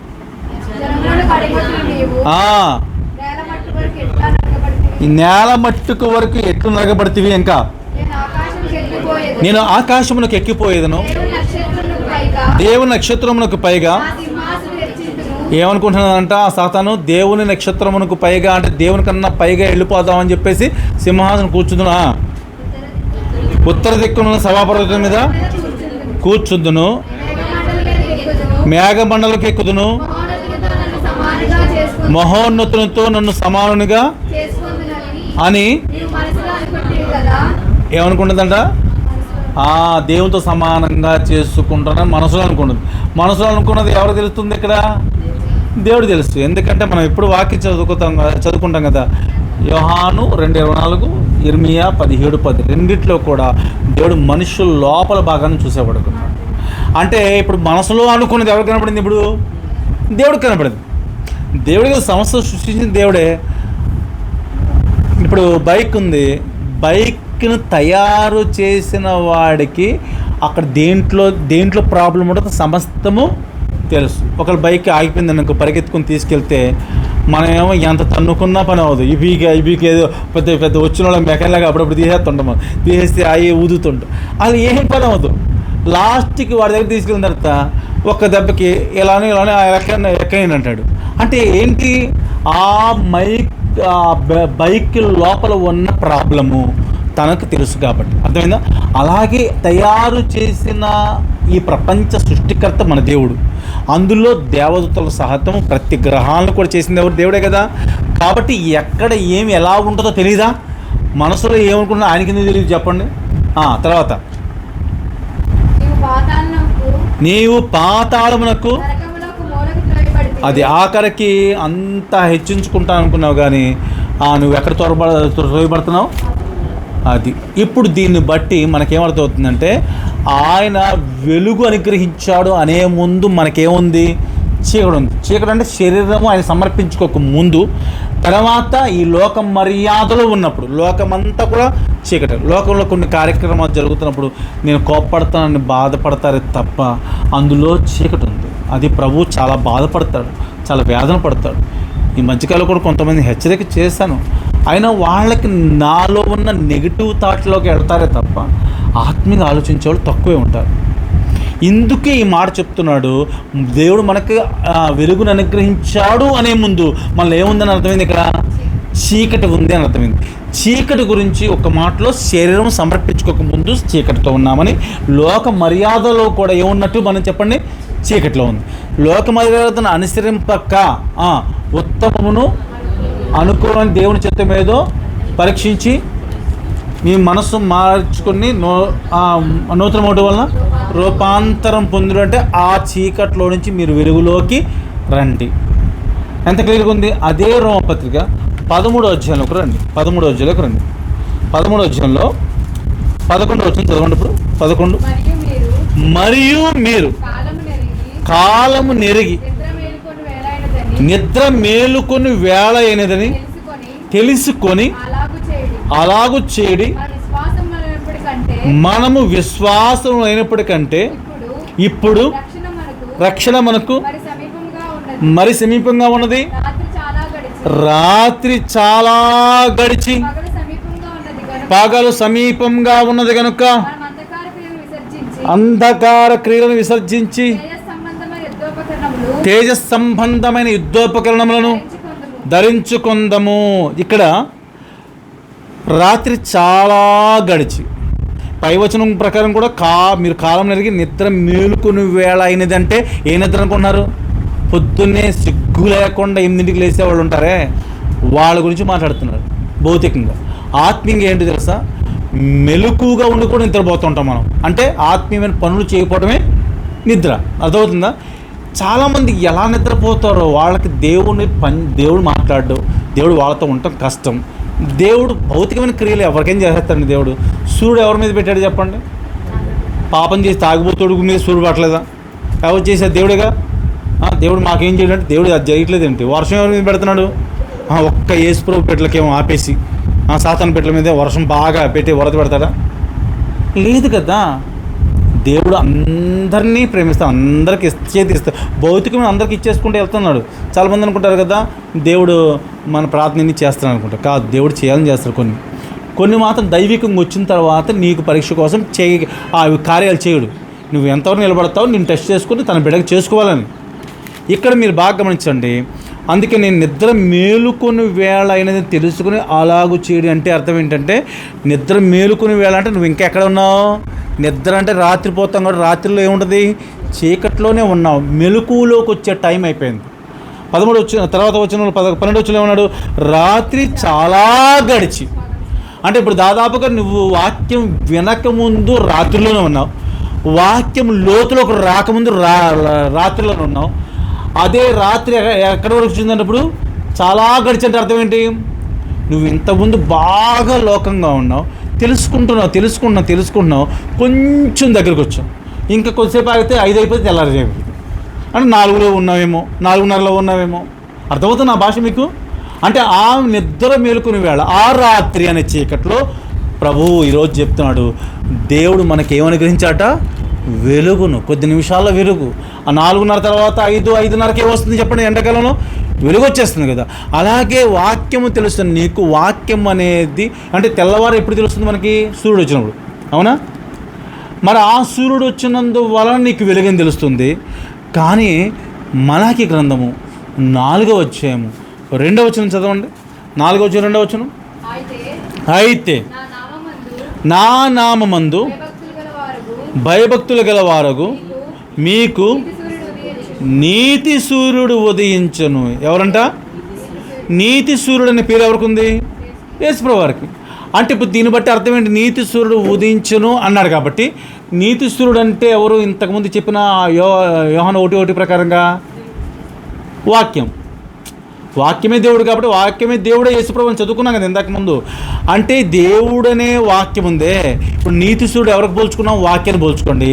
ఈ నేల మట్టుకు వరకు ఎట్లు నరగబడితివి, ఇంకా నేను ఆకాశమునకు ఎక్కిపోయేదను, దేవుని నక్షత్రమునకు పైగా. ఏమనుకుంటున్నానంట సాతాను? దేవుని నక్షత్రమునకు పైగా అంటే దేవుని కన్నా పైగా వెళ్ళిపోదామని చెప్పేసి సింహాసనం కూర్చుందును, ఉత్తర దిక్కున సభాపర్వతం మీద కూర్చుందును, మేఘమండలకు ఎక్కుదును, మహోన్నతులతో నన్ను సమానునిగా అని ఏమనుకుంటుందంట? దేవునితో సమానంగా చేసుకుంటానని మనసులో అనుకున్నది. మనసులో అనుకున్నది ఎవరు తెలుస్తుంది? ఇక్కడ దేవుడు తెలుసు. ఎందుకంటే మనం ఎప్పుడు వాక్యం చదువుకుంటాం కదా. యోహాను 2:24, ఇర్మియా 17:10 రెండిట్లో కూడా దేవుడు మనుషుల లోపల భాగాన్ని చూసేపడుకున్నాడు. అంటే ఇప్పుడు మనసులో అనుకున్నది ఎవరు కనపడింది? ఇప్పుడు దేవుడికి కనపడింది. దేవుడికి సంస్థ సృష్టించిన దేవుడే. ఇప్పుడు బైక్ ఉంది, బైక్ను తయారు చేసిన వాడికి అక్కడ దేంట్లో ప్రాబ్లం ఉండదు, సమస్తము తెలుసు. ఒకళ్ళ బైక్ ఆగిపోయింది అనుకో, పరిగెత్తుకుని తీసుకెళ్తే మనమేమో ఎంత తన్నుకున్నా పని అవ్వదు. ఇవికి ఏదో పెద్ద పెద్ద వచ్చిన వాళ్ళ మెకానిక్గా అప్పుడప్పుడు తీసేస్తుంటాం, తీసేస్తే అవి ఊదుతుంటాం, అది ఏం పని అవ్వదు. లాస్ట్కి వాడి దగ్గర తీసుకెళ్ళిన తర్వాత ఒక్క దెబ్బకి ఇలానే ఎక్కని అంటాడు. అంటే ఏంటి? ఆ బైక్ లోపల ఉన్న ప్రాబ్లము తనకు తెలుసు కాబట్టి. అర్థమైందా? అలాగే తయారు చేసిన ఈ ప్రపంచ సృష్టికర్త మన దేవుడు. అందులో దేవదూతల సహతం ప్రతి గ్రహాలను కూడా చేసింది ఎవరు? దేవుడే కదా. కాబట్టి ఎక్కడ ఏమి ఎలా ఉంటుందో తెలీదా? మనసులో ఏమనుకున్నా ఆయనకి తెలియదు, చెప్పండి. తర్వాత నీవు పాతాళమునకు, అది ఆఖరికి అంతా హెచ్చించుకుంటాను అనుకున్నావు, కానీ నువ్వు ఎక్కడ త్వరపడుతున్నావు అది. ఇప్పుడు దీన్ని బట్టి మనకేమర్థమవుతుందంటే, ఆయన వెలుగు అనుగ్రహించాడు అనే ముందు మనకేముంది? చీకటి ఉంది. చీకటి అంటే శరీరము ఆయన సమర్పించుకోక ముందు, తర్వాత ఈ లోక మర్యాదలో ఉన్నప్పుడు లోకమంతా కూడా చీకటి. లోకంలో కొన్ని కార్యక్రమాలు జరుగుతున్నప్పుడు నేను కోప్పడతానని బాధపడతారే తప్ప అందులో చీకటి ఉంది. అది ప్రభువు చాలా బాధపడతాడు, చాలా వేదన పడతాడు. ఈ మధ్యకాలంలో కూడా కొంతమంది హెచ్చరిక చేశాను, అయినా వాళ్ళకి నాలో ఉన్న నెగిటివ్ థాట్లోకి వెళ్తారే తప్ప ఆత్మీయంగా ఆలోచించేవాళ్ళు తక్కువే ఉంటారు. ఇందుకే ఈ మాట చెప్తున్నాడు, దేవుడు మనకు వెలుగును అనుగ్రహించాడు అనే ముందు మళ్ళీ ఏముందని అర్థమైంది? ఇక్కడ చీకటి ఉంది అని అర్థమైంది. చీకటి గురించి ఒక మాటలో శరీరం సమర్పించుకోక ముందు చీకటితో ఉన్నామని, లోక మర్యాదలో కూడా ఏమున్నట్టు మనం చెప్పండి, చీకటిలో ఉంది. లోక మర్యాదను అనుసరింపక ఉత్తమమును అనుకోని దేవుని చిత్తం ఏదో పరీక్షించి మీ మనస్సు మార్చుకుని నూతన మోటు వలన రూపాంతరం పొందుడు అంటే ఆ చీకట్లో నుంచి మీరు వెలుగులోకి రండి. ఎంత క్లియర్గా ఉంది? అదే రోమపత్రిక 13వ అధ్యాయంలోకి రండి. 13వ అధ్యాయంలోకి రండి. 13వ అధ్యాయంలో 11వ వచనం చదవండి. ఇప్పుడు 11. మరియు మీరు కాలము నెరిగి నిద్ర మేలుకొని వేళ అయినదని తెలుసుకొని అలాగు చేయడి, మనము విశ్వాసం అయినప్పటికంటే ఇప్పుడు రక్షణ మనకు మరి సమీపంగా ఉన్నది. రాత్రి చాలా గడిచి పగలు సమీపంగా ఉన్నది కనుక అంధకార క్రియలను విసర్జించి తేజ సంబంధమైన యుద్ధోపకరణములను ధరించుకొందము. ఇక్కడ రాత్రి చాలా గడిచి, పైవచనం ప్రకారం కూడా మీరు కాలం నెరిగి నిద్ర మేలుకుని వేళ అయినది అంటే ఏ నిద్ర అనుకున్నారు? పొద్దున్నే సిగ్గు లేకుండా 8ంటికి లేసేవాళ్ళు ఉంటారే, వాళ్ళ గురించి మాట్లాడుతున్నారు. భౌతికంగా. ఆత్మీయంగా ఏంటి తెలుసా? మెలకుగా ఉండి కూడా నిద్రపోతుంటాం మనం. అంటే ఆత్మీయమైన పనులు చేయకపోవడమే నిద్ర. అర్థమవుతుందా? చాలామంది ఎలా నిద్రపోతారో వాళ్ళకి దేవుడు మాట్లాడు, దేవుడు వాళ్ళతో ఉండటం కష్టం. దేవుడు భౌతికమైన క్రియలు ఎవరికైనా చేసేస్తాడండి. దేవుడు సూర్యుడు ఎవరి మీద పెట్టాడు చెప్పండి? పాపం చేసి తాగుబోతుడు మీద సూర్యుడు పట్టలేదా? ఎవరు చేశారు? దేవుడేగా. దేవుడు మాకేం చేయడంటే దేవుడు అది చేయట్లేదు ఏంటి? వర్షం ఎవరి మీద పెడుతున్నాడు? ఒక్క యేసుప్రభు పెట్టలకేమో ఆపేసి సాతాను పెట్టల మీద వర్షం బాగా పెట్టి వరద పెడతాడా? లేదు కదా. దేవుడు అందరినీ ప్రేమిస్తాడు, అందరికి ఇచ్చేది భౌతికమైన అందరికి ఇచ్చేసుకుంటూ వెళ్తున్నాడు. చాలామంది అనుకుంటారు కదా దేవుడు మన ప్రార్థనని చేస్తాడు అనుకుంటారు. కాదు, దేవుడు చేయాలని చేస్తాడు. కొన్ని మాత్రం దైవికంగా వచ్చిన తర్వాత నీకు పరీక్ష కోసం ఆ కార్యాలు చేయడు. నువ్వు ఎంతవరకు నిలబడతావు నేను టెస్ట్ చేసుకుని తన బిడ్డకు చేసుకోవాలని. ఇక్కడ మీరు బాగా గమనించండి. అందుకే నేను నిద్ర మేలుకొని వేళ అయినది తెలుసుకుని అలాగూ చేయడం అంటే అర్థం ఏంటంటే, నిద్ర మేలుకొని వేళ అంటే నువ్వు ఇంకా ఎక్కడ ఉన్నావు? నిద్ర అంటే రాత్రి పోతాం కూడా, రాత్రిలో ఏముంటుంది? చీకట్లోనే ఉన్నావు. మెలకువలోకి వచ్చే టైం అయిపోయింది. 13 వచ్చిన తర్వాత వచ్చిన 12 వచ్చిన ఏమన్నాడు? రాత్రి చాలా గడిచి. అంటే ఇప్పుడు దాదాపుగా నువ్వు వాక్యం వినకముందు రాత్రిలోనే ఉన్నావు, వాక్యం లోతులోకి రాకముందు రాత్రిలోనే ఉన్నావు. అదే రాత్రి ఎక్కడి వరకు వచ్చిందన్నప్పుడు చాలా గడిచంటే అర్థం ఏంటి? నువ్వు ఇంతకుముందు బాగా లోకంగా ఉన్నావు, తెలుసుకుంటున్నావు, కొంచెం దగ్గరికి వచ్చావు. ఇంకా కొద్దిసేపు ఆగితే 5 అయిపోతే తెల్లారిసేపు అంటే 4లో ఉన్నావేమో, 4:30లో ఉన్నావేమో. అర్థమవుతుంది నా భాష మీకు? అంటే ఆ నిద్ర మేలుకునే వేళ, ఆ రాత్రి అనే చీకట్లో ప్రభువు ఈరోజు చెప్తున్నాడు, దేవుడు మనకేమనుగ్రహించాట? వెలుగును. కొద్ది నిమిషాల్లో వెలుగు. ఆ 4:30 తర్వాత 5:30కే వస్తుంది చెప్పండి. ఎండాకాలంలో వెలుగు వచ్చేస్తుంది కదా. అలాగే వాక్యము తెలుస్తుంది నీకు. వాక్యం అనేది అంటే తెల్లవారు ఎప్పుడు తెలుస్తుంది మనకి? సూర్యుడు వచ్చినప్పుడు. అవునా? మరి ఆ సూర్యుడు వచ్చినందు వలన నీకు వెలుగని తెలుస్తుంది. కానీ మలాకి గ్రంథము 4వ అధ్యాయము 2వ వచనం చదవండి. 4వ వచనం 2వ వచనం. అయితే నా నామమందు భయభక్తులు గలవారగు మీకు నీతి సూర్యుడు ఉదయించును. ఎవరంట? నీతి సూర్యుడు అనే పేరు ఎవరికి ఉంది? యేసుప్రభువు వారికి. అంటే ఇప్పుడు దీన్ని బట్టి అర్థం ఏంటి? నీతి సూర్యుడు ఉదయించును అన్నాడు కాబట్టి నీతి సూర్యుడు అంటే ఎవరు? ఇంతకుముందు చెప్పిన యోహాను 1:1 ప్రకారంగా వాక్యమే దేవుడు కాబట్టి వాక్యమే దేవుడే యేసుప్రభువుని చదువుకున్నాం కదా ఇంతకు ముందు. అంటే దేవుడనే వాక్యం ఉందే. ఇప్పుడు నీతి సూర్యుడు ఎవరికి పోల్చుకున్నాం? వాక్యాన్ని పోల్చుకోండి.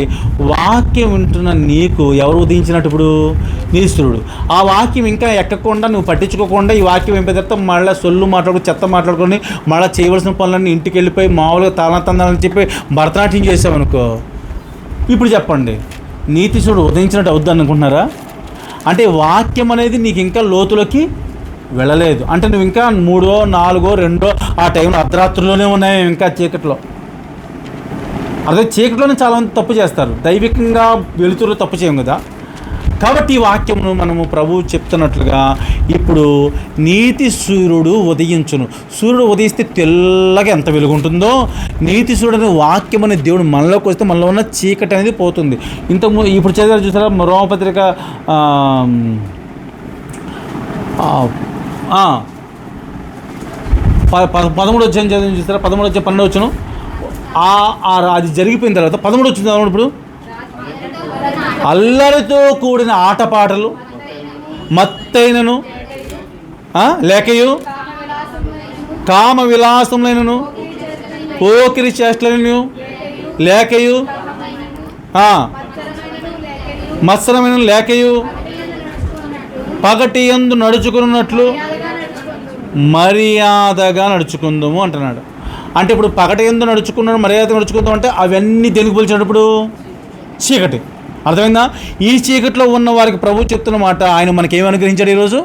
వాక్యం వింటున్న నీకు ఎవరు ఉదయించినట్టు? ఇప్పుడు నీతి సూర్యుడు. ఆ వాక్యం ఇంకా ఎక్కకుండా నువ్వు పట్టించుకోకుండా ఈ వాక్యం ఏం పెద్ద మళ్ళీ సొల్లు చెత్త మాట్లాడుకొని మళ్ళీ చేయవలసిన పనులన్నీ ఇంటికి వెళ్ళిపోయి మామూలుగా తాళతందాలని చెప్పి భరతనాట్యం చేసామనుకో, ఇప్పుడు చెప్పండి నీతి సూర్యుడు ఉదయించినట్టు అవుద్ది అనుకుంటున్నారా? అంటే వాక్యం అనేది నీకు ఇంకా లోతులోకి వెళ్ళలేదు. అంటే నువ్వు ఇంకా 3, 4, 2 ఆ టైంలో అర్ధరాత్రుల్లోనే ఉన్నాయి, ఇంకా చీకట్లో. అదే చీకట్లోనే చాలామంది తప్పు చేస్తారు. దైవికంగా వెలుతురు తప్పు చేయం కదా. కాబట్టి ఈ వాక్యమును మనము ప్రభువు చెప్తున్నట్లుగా ఇప్పుడు నీతి సూర్యుడు ఉదయించును. సూర్యుడు ఉదయిస్తే తెల్లగా ఎంత వెలుగుంటుందో, నీతి సూర్యుడు వాక్యం అనే దేవుడు మనలోకి వస్తే మనలో ఉన్న చీకటి అనేది పోతుంది. ఇంతకుముందు ఇప్పుడు చదివారు చూసారా రోమపత్రిక 13వ అధ్యాయం చదివి చూస్తారా? 13వ అధ్యాయం 12వ వచనం. అది జరిగిపోయిన తర్వాత 13వ వచ్చింది చదవండి. ఇప్పుడు అల్లరితో కూడిన ఆటపాటలు మత్తైనను లేకయు కామ విలాసములైనను పోకిరి చేష్టలను లేకయు మత్సరమైన లేకయు పగటి యందు నడుచుకున్నట్లు మర్యాదగా నడుచుకుందాము అంటున్నాడు. అంటే ఇప్పుడు పగటి యందు నడుచుకున్నాడు, మర్యాదగా నడుచుకుందాం అంటే అవన్నీ దేనికి పోల్చినప్పుడు? చీకటి. అర్థమైందా? ఈ చీకట్లో ఉన్న వారికి ప్రభు చెప్తున్న మాట, ఆయన మనకి ఏమి అనుగ్రహించాడు? ఈరోజు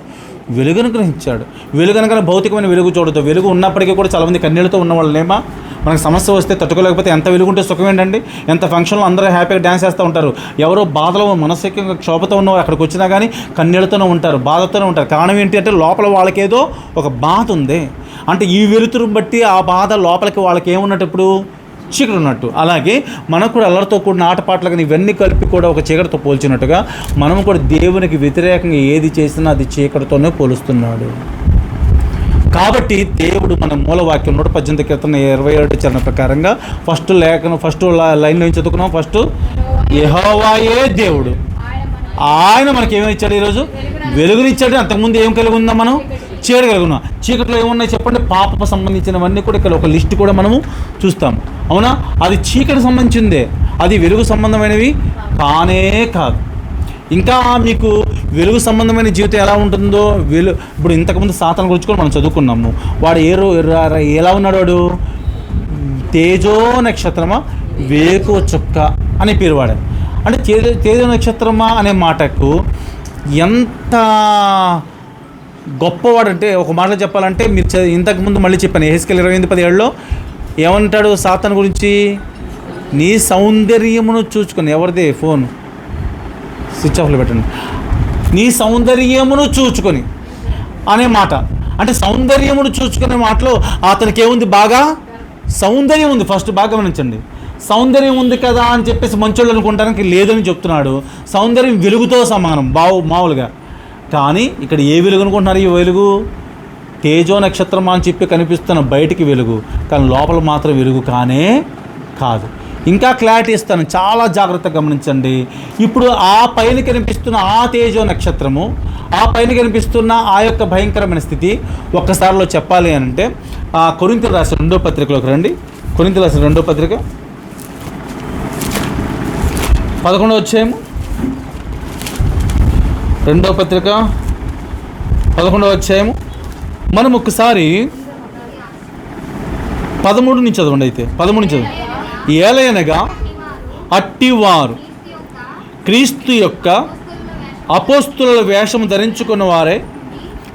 వెలుగు అనుగ్రహించాడు. వెలుగు అనగానే భౌతికమైన వెలుగు చూడదు. వెలుగు ఉన్నప్పటికీ కూడా చాలామంది కన్నీళ్ళతో ఉన్న వాళ్ళేమా మనకు సమస్య వస్తే తట్టుకోలేకపోతే ఎంత వెలుగుంటే సుఖం ఏంటండి? ఎంత ఫంక్షన్లో అందరూ హ్యాపీగా డ్యాన్స్ చేస్తూ ఉంటారు. ఎవరో బాధలో మనసికంగా క్షోభతో ఉన్నవారు అక్కడికి వచ్చినా కానీ కన్నీళ్లతోనే ఉంటారు, బాధతోనే ఉంటారు. కారణం ఏంటి అంటే లోపల వాళ్ళకేదో ఒక బాధ ఉంది. అంటే ఈ వెలుతురుని బట్టి ఆ బాధ లోపలికి వాళ్ళకి ఏమున్నట్టు ఇప్పుడు చీకటి ఉన్నట్టు. అలాగే మనకు కూడా అల్లరితో కూడిన ఆటపాటలు కానీ ఇవన్నీ కలిపి కూడా ఒక చీకటితో పోల్చినట్టుగా మనం కూడా దేవునికి వ్యతిరేకంగా ఏది చేసినా అది చీకటితోనే పోలుస్తున్నాడు. కాబట్టి దేవుడు మన మూలవాక్యం 118 కీర్తన 27 చరణ ప్రకారంగా ఫస్ట్ లైన్లో ఏం చదువుకున్నాం? ఫస్ట్ యెహోవాయే దేవుడు, ఆయన మనకి ఏమని ఇచ్చాడు? ఈరోజు వెలుగునిచ్చాడు. అంతకుముందు ఏం కలిగి ఉందాం? మనం చీకటి కలిగి ఉన్నాం. చీకట్లో ఏమున్నాయి చెప్పండి? పాపకు సంబంధించినవన్నీ కూడా ఇక్కడ ఒక లిస్ట్ కూడా మనము చూస్తాము. అవునా? అది చీకటి సంబంధించిందే, అది వెలుగు సంబంధమైనవి కానే కాదు. ఇంకా మీకు వెలుగు సంబంధమైన జీవితం ఎలా ఉంటుందో ఇప్పుడు ఇంతకుముందు సాతాను గురించి కూడా మనం చదువుకున్నాము. వాడు ఎలా ఉన్నాడు? వాడు తేజో నక్షత్రమా వేకువ చుక్క అనే పేరు వాడాడు. అంటే తేజో నక్షత్రమా అనే మాటకు ఎంత గొప్పవాడంటే, ఒక మాటలో చెప్పాలంటే మీరు ఇంతకుముందు మళ్ళీ చెప్పాను, యెహెజ్కేలు 28:17లో ఏమంటాడు సాతాను గురించి? నీ సౌందర్యమును చూచుకొని, ఎవరిది ఫోన్ స్విచ్ ఆఫ్లో పెట్టండి, నీ సౌందర్యమును చూచుకొని అనే మాట. అంటే సౌందర్యమును చూచుకునే మాటలో అతనికి ఏముంది? బాగా సౌందర్యం ఉంది. ఫస్ట్ బాగా గమనించండి. సౌందర్యం ఉంది కదా అని చెప్పేసి మంచోళ్ళు అనుకుంటానికి లేదని చెప్తున్నాడు. సౌందర్యం వెలుగుతో సమానం మామూలుగా. కానీ ఇక్కడ ఏ వెలుగు అనుకుంటున్నారు? ఈ వెలుగు తేజో నక్షత్రం అని చెప్పి కనిపిస్తున్న బయటికి వెలుగు, కానీ లోపల మాత్రం వెలుగు కానే కాదు. ఇంకా క్లారిటీ ఇస్తాను, చాలా జాగ్రత్తగా గమనించండి. ఇప్పుడు ఆ పైన కనిపిస్తున్న ఆ తేజో నక్షత్రము, ఆ పైన కనిపిస్తున్న ఆ యొక్క భయంకరమైన స్థితి ఒక్కసారిలో చెప్పాలి అని అంటే కొరింథీయులకు రాసిన 2వ పత్రికలోకి రండి. కొరింథీయులకు రాసిన 2వ పత్రిక 11వ అధ్యాయము, 2వ పత్రిక 11వ అధ్యాయము. మనం ఒక్కసారి 13 నుంచి చదవండి. అయితే 13 నుంచి చదవండి. ఏలయనగా అట్టివారు క్రీస్తు యొక్క అపోస్తుల వేషము ధరించుకున్న వారే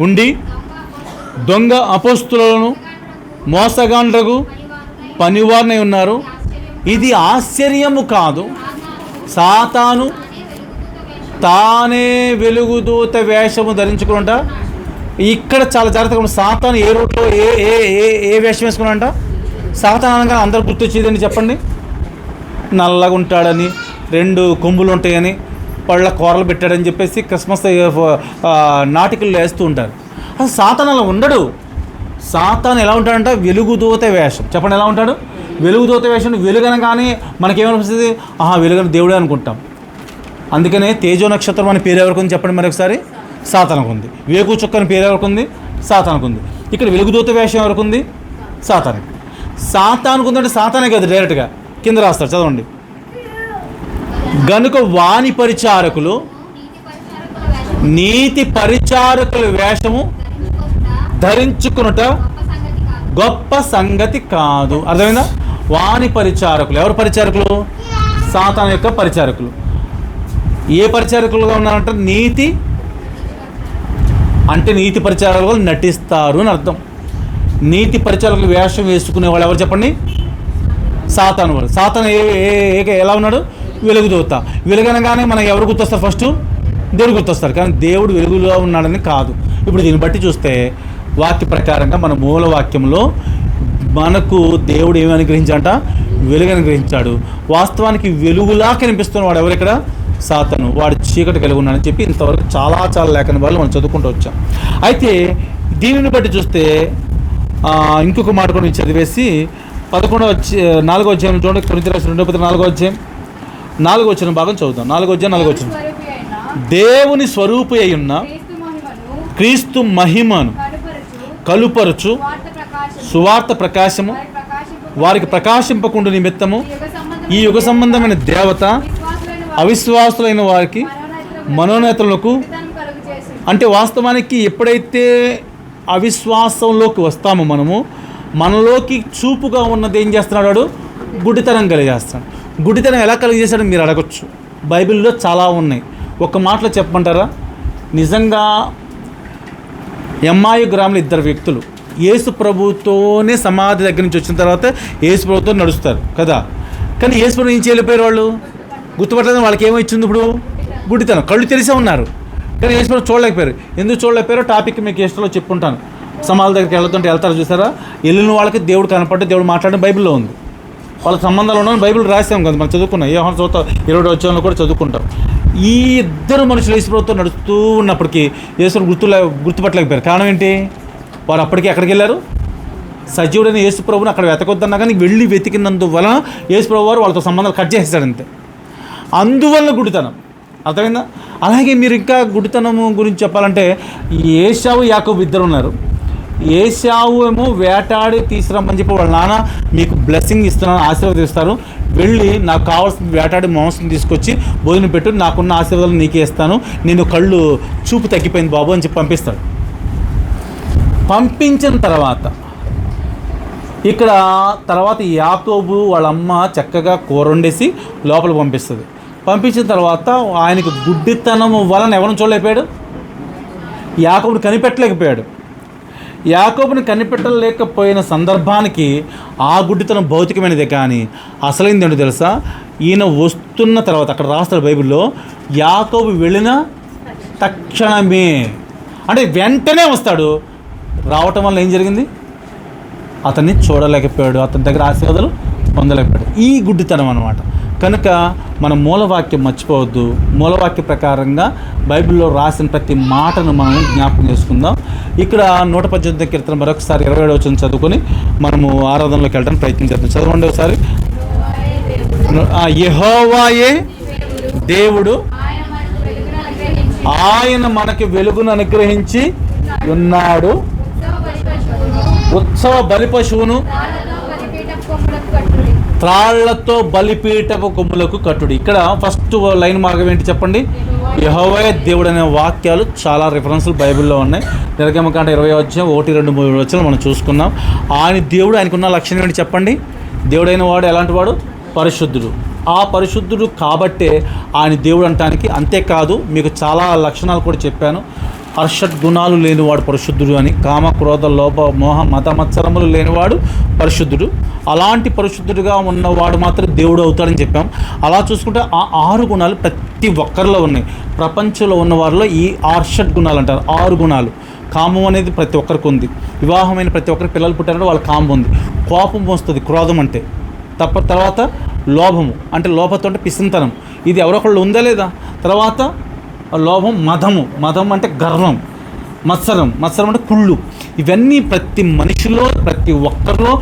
ఉండి దొంగ అపోస్తులను మోసగాండ్రకు పనివారినై ఉన్నారు. ఇది ఆశ్చర్యము కాదు, సాతాను తానే వెలుగుదూత వేషము ధరించుకునంట. ఇక్కడ చాలా జాగ్రత్తగా సాతాను ఏ రూట్లో ఏ వేషం వేసుకున్నాడంట? సాతాను అనగా అందరు గుర్తొచ్చేదని చెప్పండి. నల్లగా ఉంటాడని, 2 కొమ్ములు ఉంటాయని, పళ్ళ కూరలు పెట్టాడని చెప్పేసి క్రిస్మస్ నాటికలు వేస్తూ ఉంటారు. అసలు సాతాను అలా ఉండడు. సాతాను ఎలా ఉంటాడంట? వెలుగుదూత వేషం. చెప్పండి, ఎలా ఉంటాడు? వెలుగుదూత వేషం. వెలుగనగానే మనకేమనిపిస్తుంది? వెలుగని దేవుడే అనుకుంటాం. అందుకనే తేజో నక్షత్రం అనే పేరు ఎవరికి ఉంది చెప్పండి మరొకసారి? సాతానుకు ఉంది. వేకు చుక్క అని పేరు ఎవరికి ఉంది? సాతానుకు ఉంది. ఇక్కడ వెలుగుదూత వేషం ఎవరికి ఉంది? సాతానుకు. సాతానుకు ఉందంటే సాతానే కదా డైరెక్ట్గా కింద రాస్తారు, చదవండి. గనుక వాణి పరిచారకులు నీతి పరిచారకుల వేషము ధరించుకునుట గొప్ప సంగతి కాదు. అర్థమైందా? వాణి పరిచారకులు. ఎవరు పరిచారకులు? సాతాను యొక్క పరిచారకులు. ఏ పరిచారకులుగా ఉన్నారంటే నీతి అంటే నీతి పరిచారకులు నటిస్తారు అని అర్థం. నీతి పరిచారకులు వేషం వేసుకునే వాళ్ళు ఎవరు చెప్పండి? సాతాను వాడు. సాతాను ఎలా ఉన్నాడు? వెలుగుదూత. వెలుగనగానే మనకు ఎవరు గుర్తొస్తారు? ఫస్ట్ దేవుడు గుర్తొస్తారు. కానీ దేవుడు వెలుగులో ఉన్నాడని కాదు. ఇప్పుడు దీన్ని బట్టి చూస్తే వాక్య ప్రకారంగా మన మూల వాక్యంలో మనకు దేవుడు ఏమి అనుగ్రహించాడంట? వెలుగు అనుగ్రహించాడు. వాస్తవానికి వెలుగులా కనిపిస్తున్న వాడు ఎవరు ఇక్కడ? సాతాను. వాడు చీకటి కలిగి ఉన్నాడని చెప్పి ఇంతవరకు చాలా లేఖన వాళ్ళు మనం చదువుకుంటూ వచ్చాం. అయితే దీనిని బట్టి చూస్తే ఇంకొక మాట కూడా చదివేసి 4వ అధ్యాయం చూడండి. కొరింథీయులకు రాసిన 2వ పత్రిక 4వ అధ్యాయం 4వ వచనం భాగం చదువుతాం. 4వ అధ్యాయం 4వ వచనం. దేవుని స్వరూపి అయి ఉన్న క్రీస్తు మహిమను కలుపరచు సువార్త ప్రకాశము వారికి ప్రకాశింపకుండా నిమిత్తము ఈ యుగ సంబంధమైన దేవత అవిశ్వాసులైన వారికి మనోనేతలకు, అంటే వాస్తవానికి ఎప్పుడైతే అవిశ్వాసంలోకి వస్తామో మనలోకి చూపుగా ఉన్నది ఏం చేస్తున్నాడు? వాడు గుడ్డితనం కలిగేస్తాడు. గుడ్డితనం ఎలా కలిగజేశాడో మీరు అడగచ్చు. బైబిల్లో చాలా ఉన్నాయి. ఒక మాటలో చెప్పమంటారా? నిజంగా ఎమ్మాయి గ్రామంలో 2 వ్యక్తులు యేసు ప్రభుతోనే సమాధి దగ్గర నుంచి వచ్చిన తర్వాత యేసు ప్రభుతో నడుస్తారు కదా. కానీ యేసు ప్రభు ఏం చేయలేకపోయారు, వాళ్ళు గుర్తుపట్టలేదు. వాళ్ళకి ఏమో ఇచ్చింది ఇప్పుడు గుడ్డితనం, కళ్ళు తెలిసే ఉన్నారు కానీ యేసు ప్రభు చూడలేకపోయారు. ఎందుకు చూడలేకపోయారో టాపిక్ మీకు ఇష్టంలో చెప్పుకుంటాను. సమాధి దగ్గరికి వెళ్తారు చూసారా, వెళ్ళిన వాళ్ళకి దేవుడు కనపడ్డ, దేవుడు మాట్లాడిన బైబిల్లో ఉంది. వాళ్ళ సంబంధాలు ఉన్నాయని బైబిల్ రాసాం కదా, మనం చదువుకున్నాం. యోహాను సువార్త 20వ అధ్యాయంలో కూడా చదువుకుంటాం. ఈ ఇద్దరు మనుషులు యేసు ప్రభుతో నడుస్తూ ఉన్నప్పటికీ యేసుని గుర్తుపట్టలేకపోయారు. కారణం ఏంటి? వారు అప్పటికి ఎక్కడికి వెళ్ళారు? సజీవుడైన యేసు ప్రభుని అక్కడ వెతకొద్దన్నా కానీ వెళ్ళి వెతికినందువలన యేసు ప్రభు వారు వాళ్ళతో సంబంధాలు కట్ చేసేసాడు అంతే. అందువల్ల గుడితనం. అర్థమైందా? అలాగే మీరు ఇంకా గుడితనము గురించి చెప్పాలంటే ఏశావు యాకోబు ఇద్దరు ఉన్నారు. ఏశావు ఏమో వేటాడి తీసుకురమ్మని చెప్పి వాళ్ళ నాన్న మీకు బ్లెస్సింగ్ ఇస్తున్నాను, ఆశీర్వదిస్తారు, వెళ్ళి నాకు కావాల్సిన వేటాడి మాంసం తీసుకొచ్చి భోజనం పెట్టు, నాకున్న ఆశీర్వాదాలు నీకే ఇస్తాను, నేను కళ్ళు చూపు తగ్గిపోయింది బాబు అని చెప్పి పంపిస్తాడు. పంపించిన తర్వాత ఇక్కడ యాకోబు వాళ్ళ అమ్మ చక్కగా కూర వండేసి లోపల పంపిస్తుంది. పంపించిన తర్వాత ఆయనకు గుడ్డితనం వలన ఎవరిని చూడలేకపోయాడు? యాకోబుని కనిపెట్టలేకపోయాడు. యాకోబుని కనిపెట్టలేకపోయిన సందర్భానికి ఆ గుడ్డితనం భౌతికమైనదే, కానీ అసలైంది ఏంటో తెలుసా? ఈయన వస్తున్న తర్వాత అక్కడ రాస్తాడు బైబిల్లో, యాకోబు వెళ్ళిన తక్షణమే, అంటే వెంటనే వస్తాడు. రావటం వల్ల ఏం జరిగింది? అతన్ని చూడలేకపోయాడు, అతని దగ్గర ఆశీర్వాదాలు పొందలేకపోయాడు. ఈ గుడ్డితనం అన్నమాట. కనుక మనం మూలవాక్యం మర్చిపోవద్దు. మూలవాక్య ప్రకారంగా బైబిల్లో రాసిన ప్రతి మాటను మనం జ్ఞాపకం చేసుకుందాం. ఇక్కడ 118 కీర్తన మరొకసారి 27వ వచనం చదువుకొని మనము ఆరాధనలోకి వెళ్ళడానికి ప్రయత్నం చేద్దాం. చదవండి ఒకసారి. యెహోవాయే దేవుడు, ఆయన మనకి వెలుగును అనుగ్రహించి ఉన్నాడు, ఉత్సవ బలి పశువును త్రాళ్లతో బలిపీఠపు కొమ్ములకు కట్టుడు. ఇక్కడ ఫస్ట్ లైన్ మార్గం ఏంటి చెప్పండి? యెహోవాయే దేవుడు అనే వాక్యాలు చాలా రిఫరెన్స్లు బైబిల్లో ఉన్నాయి. నిర్గమకాండ 20వ అధ్యాయం 1, 2, 3 వచనాలు మనం చూసుకున్నాం. ఆయన దేవుడు, ఆయనకున్న లక్షణం ఏంటి చెప్పండి? దేవుడైన వాడు ఎలాంటి వాడు? పరిశుద్ధుడు. ఆ పరిశుద్ధుడు కాబట్టే ఆయన దేవుడు అంటానికి. అంతేకాదు మీకు చాలా లక్షణాలు కూడా చెప్పాను. హర్షడ్ గుణాలు లేనివాడు పరిశుద్ధుడు అని, కామ క్రోధ లోభ మోహ మత మత్సరములు లేనివాడు పరిశుద్ధుడు. అలాంటి పరిశుద్ధుడిగా ఉన్నవాడు మాత్రం దేవుడు అవుతాడని చెప్పాం. అలా చూసుకుంటే ఆ 6 గుణాలు ప్రతి ఒక్కరిలో ఉన్నాయి. ప్రపంచంలో ఉన్న వారిలో ఈ హర్షడ్ గుణాలు అంటారు. 6 గుణాలు. కామం అనేది ప్రతి ఒక్కరికి ఉంది. వివాహమైన ప్రతి ఒక్కరికి పిల్లలు పుట్టారంటే వాళ్ళ కామం ఉంది. కోపం వస్తుంది, క్రోధం అంటే. తర్వాత లోభము అంటే లోభతో అంటే పిసింతనం, ఇది ఎవరొకళ్ళు ఉందా లేదా. తర్వాత లోభం, మదం అంటే గర్వం, మత్సరం అంటే కుళ్ళు. ఇవన్నీ ప్రతి మనిషిలో, ప్రతి ఒక్కరిలో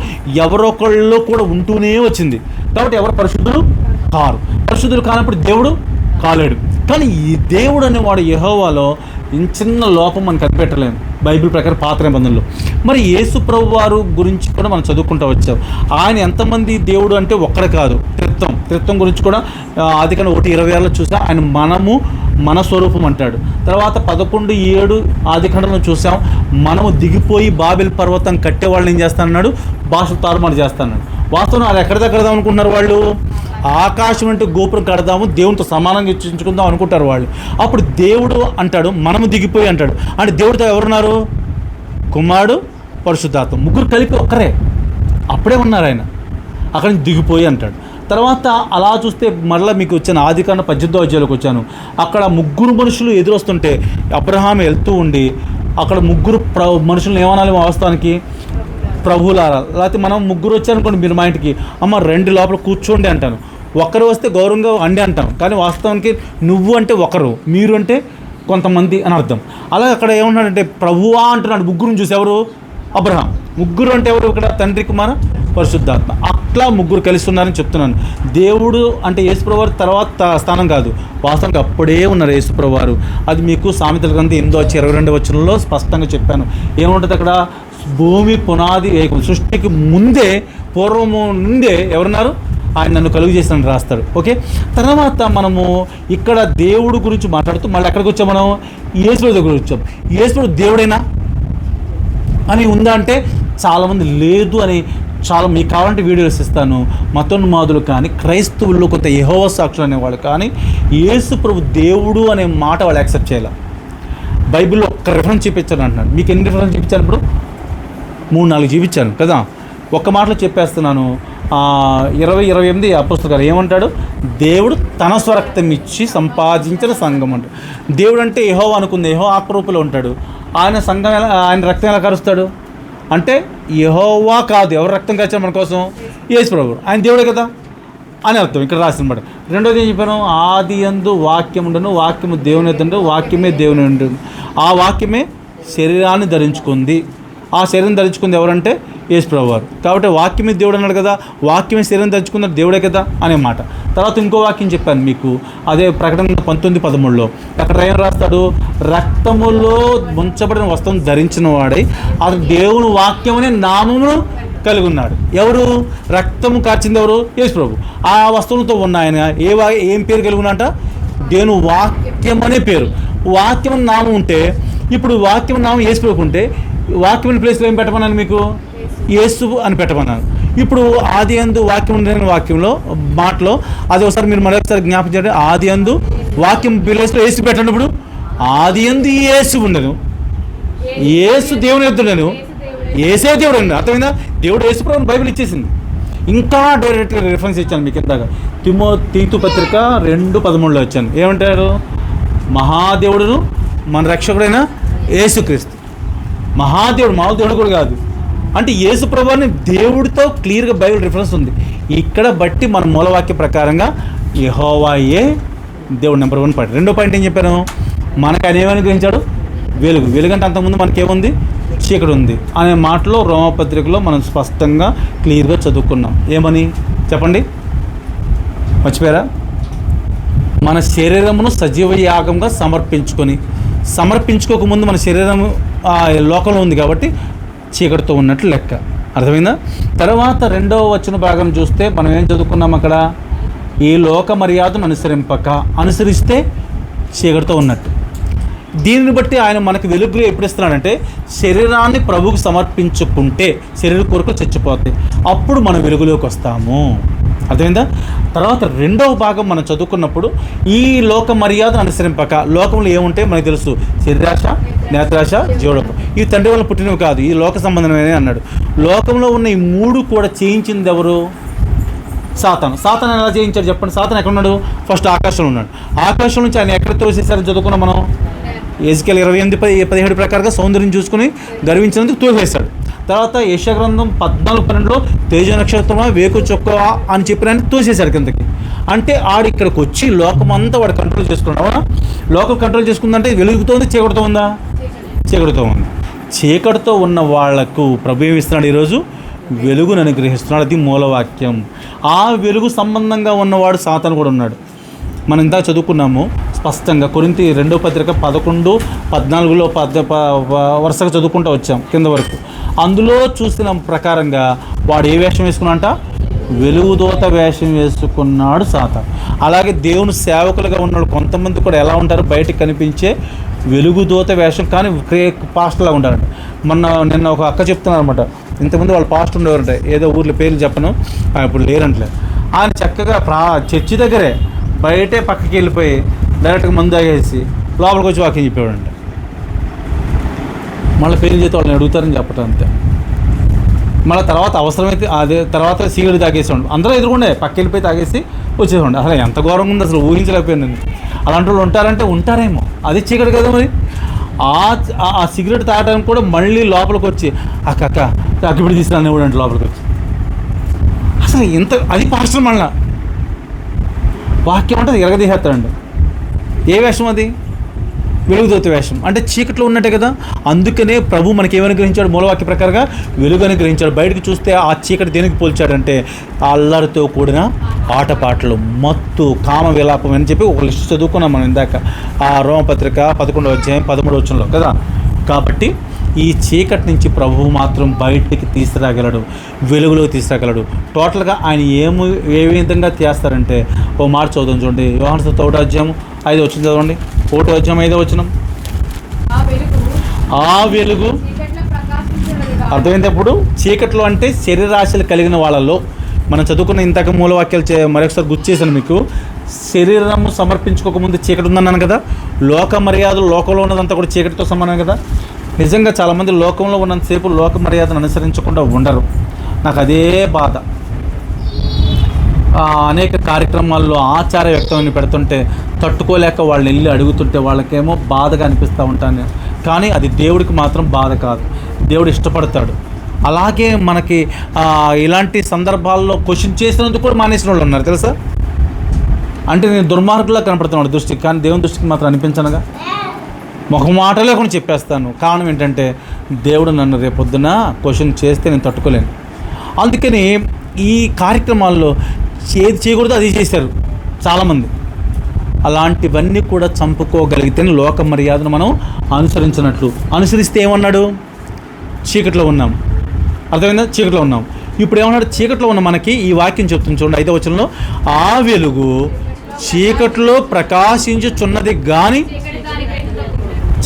ఎవరొకళ్ళలో కూడా ఉంటూనే వచ్చింది. కాబట్టి ఎవరు పరిశుద్ధులు కారు. పరిశుద్ధులు కానప్పుడు దేవుడు కాలేడు. కానీ ఈ దేవుడు అనేవాడు యెహోవాలో చిన్న లోపం మనం కనిపెట్టలేము బైబిల్ ప్రకారం పాత నిబంధనలో. మరి యేసు ప్రభు వారు గురించి కూడా మనం చదువుకుంటూ వచ్చాం. ఆయన ఎంతమంది దేవుడు అంటే ఒక్కడ కాదు, త్రిత్వం గురించి కూడా ఆదికాండం 1:26 చూసాం. ఆయన మన స్వరూపం అంటాడు. తర్వాత 11:7 ఆదికాండంలో చూసాం. మనము దిగిపోయి బాబెల్ పర్వతం కట్టే వాళ్ళని ఏం చేస్తానన్నాడు? భాషలు తారుమారు చేస్తానన్నాడు. వాస్తవం అది ఎక్కడ కడదాం అనుకుంటున్నారు వాళ్ళు? ఆకాశం అంటే గోపురం కడదాము, దేవునితో సమానంగా ఇచ్చించుకుందాం అనుకుంటారు వాళ్ళు. అప్పుడు దేవుడు అంటాడు మనము దిగిపోయి అంటాడు. అంటే దేవుడితో ఎవరున్నారు? కుమారుడు, పరిశుద్ధాత్మ, ముగ్గురు కలిపి ఒక్కరే. అప్పుడే ఉన్నారు ఆయన. అక్కడి నుంచి దిగిపోయి అంటాడు. తర్వాత అలా చూస్తే మరలా మీకు వచ్చాను ఆదికాండం 18వ అధ్యాయంలోకి వచ్చాను. అక్కడ 3 మనుషులు ఎదురొస్తుంటే అబ్రహాం వెళ్తూ ఉండి అక్కడ 3 మనుషులను ఏమనాలి వాస్తవానికి? ప్రభువులారా. లేకపోతే మనం 3 వచ్చారనుకోండి మీరు మా ఇంటికి, అమ్మ 2 లోపల కూర్చోండి అంటాను. ఒకరు వస్తే గౌరవంగా అండి అంటాం. కానీ వాస్తవానికి నువ్వు అంటే ఒకరు, మీరు అంటే కొంతమంది అని అర్థం. అలాగే అక్కడ ఏమన్నాడంటే ప్రభువా అంటున్నాడు. 3 చూసి ఎవరు? అబ్రహాం. 3 అంటే ఎవరు? ఇక్కడ తండ్రి, కుమార, పరిశుద్ధాత్మ. అట్లా 3 కలిసి ఉన్నారని చెప్తున్నాను. దేవుడు అంటే యేసుప్రభు వారు తర్వాత స్థానం కాదు, వాస్తవానికి అప్పుడే ఉన్నారు యేసుప్రభు వారు. అది మీకు సామెతల గ్రంథం 8:22 వచనంలో స్పష్టంగా చెప్పాను. ఏముంటుంది అక్కడ? భూమి పునాది సృష్టికి ముందే, పూర్వము నుండే ఎవరున్నారు? ఆయన నన్ను కలుగు చేసినని రాస్తాడు. ఓకే. తర్వాత మనము ఇక్కడ దేవుడు గురించి మాట్లాడుతూ మళ్ళీ ఎక్కడికి వచ్చాం? మనం యేసుప్రభు దగ్గర వచ్చాం. యేసుప్రభు దేవుడైనా అని ఉందా అంటే చాలామంది లేదు అని చాలా మీకు కావాలంటే వీడియోస్ ఇస్తాను. మతోన్మాదులు కానీ క్రైస్తవుల్లో కొంత యెహోవా సాక్షులు అనేవాళ్ళు కానీ యేసు ప్రభు దేవుడు అనే మాట వాళ్ళు యాక్సెప్ట్ చేయాలి. బైబిల్లో ఒక్క రిఫరెన్స్ చూపించాను అంటున్నాడు. మీకు ఎన్ని రిఫరెన్స్ చూపించాను? ఇప్పుడు 3-4 చూపించాను కదా. ఒక్క మాటలో చెప్పేస్తున్నాను. 20-28 అపోస్తలులు ఏమంటాడు? దేవుడు తన స్వరక్తం ఇచ్చి సంపాదించిన సంఘం అంట. దేవుడు అంటే యెహోవా అనుకుంది, యెహోవా ఆత్మరూపంలో ఉంటాడు. ఆయన సంఘం ఆయన రక్తం ఎలా కరుస్తాడు అంటే యెహోవా కాదు, ఎవరు రక్తం కరిచారు మన కోసం? యేసు ప్రభువు, ఆయన దేవుడే కదా అని అర్థం ఇక్కడ రాసినమాట. రెండోది ఏం చెప్పాను? ఆది యందు వాక్యం ఉండను, వాక్యము దేవుని యొద్ద, వాక్యమే దేవుని ఉంటుంది. ఆ వాక్యమే శరీరాన్ని ధరించుకుంది. ఆ శరీరం ధరించుకుంది ఎవరంటే యేసు ప్రభువు వారు. కాబట్టి వాక్యమే దేవుడు అన్నాడు కదా, వాక్యమే శరీరం ధరించుకున్న దేవుడే కదా అనే మాట. తర్వాత ఇంకో వాక్యం చెప్పాను మీకు, అదే ప్రకటన 19:13 అక్కడ ఏం రాస్తాడు? రక్తములో ముంచబడిన వస్త్రం ధరించిన వాడై అది దేవుని వాక్యం అనే నామమును కలిగి ఉన్నాడు. ఎవరు? రక్తము కార్చింది ఎవరు? యేసు ప్రభు. ఆ వస్తువులతో ఉన్న ఆయన ఏం పేరు కలిగి ఉన్నట? దేవుని వాక్యం అనే పేరు. వాక్యం నామం ఉంటే, ఇప్పుడు వాక్యం నామం యేసు ప్రభు ఉంటే వాక్యం ప్లేస్లో ఏం పెట్టమన్నాను మీకు? యేసు అని పెట్టమన్నాను. ఇప్పుడు ఆది యందు వాక్యం ఉండని వాక్యంలో మాటలో అది ఒకసారి మీరు మరొకసారి జ్ఞాపకం చేయండి. ఆది యందు వాక్యం ప్లేస్లో యేసు పెట్టండి. ఇప్పుడు ఆది యందు యేసు ఉండను, యేసు దేవుని యొద్దను, యేసే దేవుడు అండి. అర్థమైందా? దేవుడు యేసు ప్రభువుని బైబిల్ ఇచ్చేసింది. ఇంకా డైరెక్ట్గా రిఫరెన్స్ ఇచ్చాను మీకు ఇందాక, తీతు పత్రిక 2:13 వచ్చాను. ఏమంటారు? మహాదేవుడును మన రక్షకుడైన యేసుక్రీస్తు. మహాదేవుడు, మామూలు దేవుడు కూడా కాదు. అంటే యేసు ప్రభువుని దేవుడితో క్లియర్గా బైబిల్ రిఫరెన్స్ ఉంది. ఇక్కడ బట్టి మన మూలవాక్య ప్రకారంగా యెహోవాయే దేవుడు నెంబర్ 1 పాయింట్. రెండో పాయింట్ ఏం చెప్పాను? మనకు ఆయన ఏమని గ్రహించాడు? వెలుగు. వెలుగంటే అంతకుముందు మనకేముంది? చీకటి ఉంది అనే మాటలో రోమపత్రికలో మనం స్పష్టంగా క్లియర్గా చదువుకున్నాం. ఏమని చెప్పండి, మర్చిపోయారా? మన శరీరమును సజీవ యాగంగా సమర్పించుకోకముందు మన శరీరం లోకంలో ఉంది కాబట్టి చీకటితో ఉన్నట్లు లెక్క. అర్థమైందా? తర్వాత 2వ వచన భాగం చూస్తే మనం ఏం చదువుకున్నాం అక్కడ? ఈ లోక మర్యాదను అనుసరిస్తే చీకటితో ఉన్నట్టు. దీనిని బట్టి ఆయన మనకు వెలుగులో ఎప్పుడు ఇస్తున్నాడంటే శరీరాన్ని ప్రభువుకు సమర్పించుకుంటే శరీర కొరకు చచ్చిపోతాయి, అప్పుడు మనం వెలుగులోకి వస్తాము. అర్థమైందా? తర్వాత 2వ భాగం మనం చదువుకున్నప్పుడు ఈ లోక మర్యాదను అనుసరింపక, లోకంలో ఏముంటే మనకు తెలుసు, శరీరాశ, నేత్రాశ, జీవడము, ఈ తండ్రి వల్ల పుట్టినవి కాదు, ఈ లోక సంబంధమే అన్నాడు. లోకంలో ఉన్న ఈ 3 కూడా చేయించింది ఎవరు? సాతాను. సాతాను ఎలా చేయించాడు చెప్పండి? సాతాను ఎక్కడ ఉన్నాడు? ఫస్ట్ ఆకాశంలో ఉన్నాడు. ఆకాశం నుంచి ఆయన ఎక్కడ తోసేసారని చదువుకున్నాం మనం. ఎజికేల్ 28:17 ప్రకారంగా సౌందర్యం చూసుకుని గర్వించినందుకు తోసేశాడు. తర్వాత యెషయా గ్రంథం 14:12 తేజ నక్షత్రమా, వేకు చొక్క అని చెప్పిన తోసేశాడు కిందకి. అంటే ఆడు ఇక్కడికి వచ్చి లోకమంతా వాడు కంట్రోల్ చేసుకున్నాడు. అవునా? లోకం కంట్రోల్ చేసుకుందంటే వెలుగుతోంది, చీకటితో ఉందా? చీకటితో ఉంది. చీకటితో ఉన్న వాళ్లకు ప్రభు ఏమి ఇస్తున్నాడు? ఈరోజు వెలుగును అనుగ్రహిస్తున్నాడు. అది మూలవాక్యం. ఆ వెలుగు సంబంధంగా ఉన్నవాడు సాతాను కూడా ఉన్నాడు. మనం ఇందాక చదువుకున్నాము స్పష్టంగా కొరింథీ 2వ పత్రిక 11-14 వరుసగా చదువుకుంటూ వచ్చాం కింద వరకు. అందులో చూసిన ప్రకారంగా వాడు ఏ వేషం వేసుకున్నాడంట? వెలుగుదూత వేషం వేసుకున్నాడు సాతాను. అలాగే దేవుని సేవకులుగా ఉన్నాడు కొంతమంది కూడా ఎలా ఉంటారు? బయటకు కనిపించే వెలుగుదూత వేషం, కానీ పాస్టర్లా ఉంటారంట. నిన్న ఒక అక్క చెప్తున్నారు అనమాట, ఇంతకుముందు వాళ్ళు పాస్టర్ ఉండేవారంట, ఏదో ఊర్లో పేర్లు చెప్పను, ఇప్పుడు లేరంటలే. ఆయన చక్కగా చర్చి దగ్గరే బయటే పక్కకి వెళ్ళిపోయి డైరెక్ట్గా మందు తాగేసి లోపలికి వచ్చి వాక్యం చెప్పేవాడంట. మళ్ళీ పేర్లు చేస్తే వాళ్ళని అడుగుతారని చెప్పటం అంతే. మళ్ళీ తర్వాత అవసరమైతే అదే తర్వాత సిగరెట్ తాగేసేవాడు. అందరూ ఎదురుకుండే పక్క వెళ్ళిపోయి తాగేసి వచ్చేసేవాడు. అసలు ఎంత ఘోరంగా ఉంది, అసలు ఊహించలేకపోయాను నేను. అలాంటి వాళ్ళు ఉంటారంటే ఉంటారేమో, అది చీకటి కదా మరి. ఆ సిగరెట్ తాగడానికి కూడా మళ్ళీ లోపలికి వచ్చి అక్క ఇప్పుడు తీసుకురాని కూడా అంటే లోపలికి వచ్చి అసలు ఇంత అది పాస్టర్ మళ్ళా వాక్యం అంటే ఎరగదీసేస్తాడండి. ఏ వేషం అది? వెలుగుదూత వేషం. అంటే చీకట్లో ఉన్నట్టే కదా. అందుకనే ప్రభు మనకి ఏమని గ్రహించాడు? మూలవాక్య ప్రకారంగా వెలుగుని గ్రహించాడు. బయటకు చూస్తే ఆ చీకటి దేనికి పోల్చాడంటే అల్లరితో కూడిన ఆటపాటలు, మత్తు, కామ విలాపం అని చెప్పి ఒక లిస్ట్ చదువుకున్నాం మనం ఇందాక ఆ రోమపత్రిక 11వ అధ్యాయం 13వ వచనంలో కదా. కాబట్టి ఈ చీకటి నుంచి ప్రభువు మాత్రం బయటికి తీసుకురాగలడు, వెలుగులోకి తీసుకురాగలడు. టోటల్గా ఆయన ఏ విధంగా చేస్తారంటే ఓ మాట చదువుతాం చూడండి. యోహాను సువార్త 1వ అధ్యాయం 5వ వచనం చదవండి. 1వ అధ్యాయం 5వ వచనం. ఆ వెలుగు అర్థమైనప్పుడు చీకట్లో అంటే శరీరాశలు కలిగిన వాళ్ళలో మనం చదువుకున్న ఇంతక మూలవాక్యాలు మరొకసారి గుర్తు చేశాను మీకు. శరీరము సమర్పించుకోకముందు చీకటి ఉందన్నాను కదా. లోక మర్యాదలు, లోకంలో ఉన్నదంతా కూడా చీకటితో సమానం కదా. నిజంగా చాలామంది లోకంలో ఉన్నంతసేపు లోక మర్యాదను అనుసరించకుండా ఉండరు. నాకు అదే బాధ. అనేక కార్యక్రమాల్లో ఆచార వ్యక్తమని పెడుతుంటే తట్టుకోలేక వాళ్ళు వెళ్ళి అడుగుతుంటే వాళ్ళకేమో బాధగా అనిపిస్తూ ఉంటాను. కానీ అది దేవుడికి మాత్రం బాధ కాదు, దేవుడు ఇష్టపడతాడు. అలాగే మనకి ఇలాంటి సందర్భాల్లో క్వశ్చన్ చేసినందుకు కూడా మానేసిన వాళ్ళు ఉన్నారు తెలుసా. అంటే నేను దుర్మార్గులా కనపడుతున్నాడు దృష్టికి, కానీ దేవుని దృష్టికి మాత్రం అనిపించనుగా. మొహమాట లేకుండా చెప్పేస్తాను. కారణం ఏంటంటే దేవుడు నన్ను రేపొద్దున క్వశ్చన్ చేస్తే నేను తట్టుకోలేను. అందుకని ఈ కార్యక్రమాల్లో ఏది చేయకూడదు అది చేశారు చాలామంది. అలాంటివన్నీ కూడా చంపుకోగలిగితేనే లోక మర్యాదను మనం అనుసరించినట్లు. అనుసరిస్తే ఏమన్నాడు? చీకట్లో ఉన్నాం. అర్థమైందా? చీకట్లో ఉన్నాం. ఇప్పుడు ఏమన్నాడు? చీకట్లో ఉన్న మనకి ఈ వాక్యం చెప్తుంది చూడండి, 5వ వచనంలో, ఆ వెలుగు చీకట్లో ప్రకాశించుచున్నది కానీ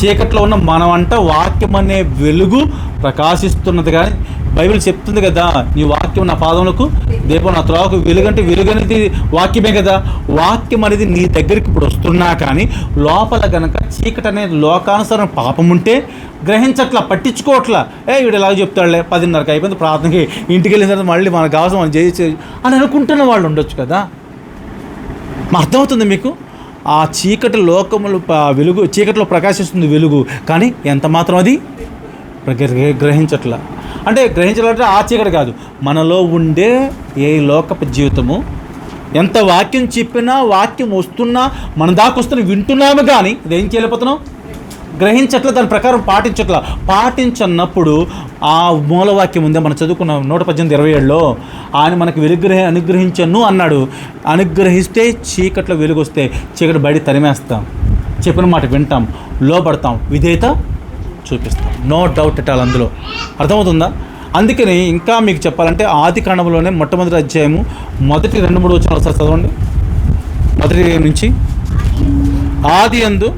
చీకట్లో ఉన్న మనమంట వాక్యం అనే వెలుగు ప్రకాశిస్తున్నది. కానీ బైబిల్ చెప్తుంది కదా, నీ వాక్యం నా పాదములకు దీపం నా త్రోవకు వెలుగు. అంటే వెలుగు అనేది వాక్యమే కదా. వాక్యం అనేది నీ దగ్గరికి ఇప్పుడు వస్తున్నా కానీ లోపల కనుక చీకటి అనేది లోకానుసారం పాపం ఉంటే గ్రహించట్లా, పట్టించుకోవట్లా. వీడు ఇలాగ చెప్తాడులే, 10:30కి అయిపోయింది ప్రార్థనకి, ఇంటికి వెళ్ళిన తర్వాత మళ్ళీ మనకు కావాల్సిన మనం చేయొచ్చు అని అనుకుంటున్న వాళ్ళు ఉండొచ్చు కదా. అర్థమవుతుంది మీకు? ఆ చీకటి లోకములు వెలుగు, చీకటిలో ప్రకాశిస్తుంది వెలుగు, కానీ ఎంత మాత్రం అది గ్రహించట్లా. అంటే గ్రహించాలంటే ఆ చీకటి కాదు, మనలో ఉండే ఏ లోకపు జీవితము. ఎంత వాక్యం చెప్పినా, వాక్యం వస్తున్నా, మన దాకా వస్తున్నా వింటున్నాము కానీ ఇదేం చేయలేకపోతున్నాం, గ్రహించట్లా, దాని ప్రకారం పాటించట్లా. పాటించన్నప్పుడు ఆ మూలవాక్యం ఉందే మనం చదువుకున్న 118:27లో, ఆయన మనకు అనుగ్రహించను అన్నాడు. అనుగ్రహిస్తే చీకట్లో వెలుగు వస్తే చీకటి బయట తరిమేస్తాం, చెప్పిన మాట వింటాం, లోపడతాం, విధేయత చూపిస్తాం. నో డౌట్ ఎట్ ఆల్ అందులో. అర్థమవుతుందా? అందుకని ఇంకా మీకు చెప్పాలంటే ఆది కాండంలోనే మొట్టమొదటి అధ్యాయము మొదటి 2-3 వచనాలు ఒకసారి చదవండి. మొదటి నుంచి, ఆది యందు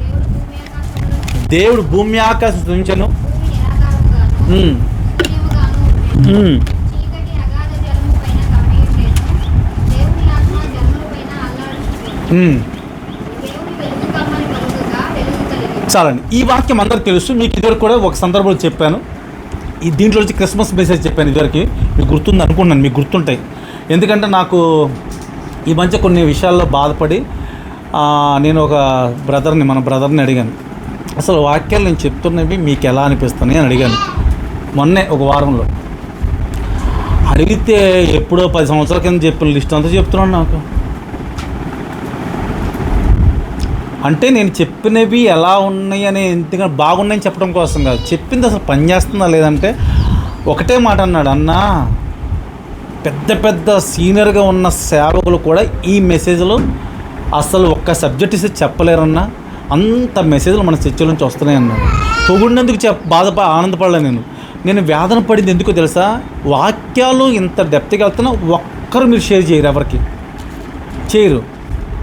దేవుడు భూమి ఆకాశం సృజించెను. చాలండి, ఈ వాక్యం అందరికి తెలుసు. మీకు ఇదివరకు కూడా ఒక సందర్భంలో చెప్పాను. ఈ దీంట్లో వచ్చి క్రిస్మస్ మెసేజ్ చెప్పాను ఇదివరకు. మీకు గుర్తుంది అనుకున్నాను, మీకు గుర్తుంటాయి. ఎందుకంటే నాకు ఈ మధ్య కొన్ని విషయాల్లో బాధపడి నేను ఒక మన బ్రదర్ని అడిగాను, అసలు వాక్యాలు నేను చెప్తున్నవి మీకు ఎలా అనిపిస్తున్నాయి అని అడిగాను. మొన్నే ఒక వారంలో అడిగితే ఎప్పుడో 10 సంవత్సరాల కింద చెప్పిన లిస్ట్ అంతా చెప్తున్నాను నాకు. అంటే నేను చెప్పినవి ఎలా ఉన్నాయి అని, ఎందుకంటే బాగున్నాయని చెప్పడం కోసం కాదు, చెప్పింది అసలు పనిచేస్తుందా లేదంటే. ఒకటే మాట అన్నాడు, అన్నా పెద్ద పెద్ద సీనియర్గా ఉన్న సేవకులు కూడా ఈ మెసేజ్లో అసలు ఒక్క సబ్జెక్ట్ ఇస్తే చెప్పలేరన్నా, అంత మెసేజ్లు మన చర్చల నుంచి వస్తున్నాయి అన్నాడు. పొగిడినందుకు ఆనందపడలే. నేను వేదన పడింది ఎందుకో తెలుసా? వాక్యాలు ఇంత డెప్త్గా వెళ్తున్నా ఒక్కరు మీరు షేర్ చేయరు, ఎవరికి చేయరు.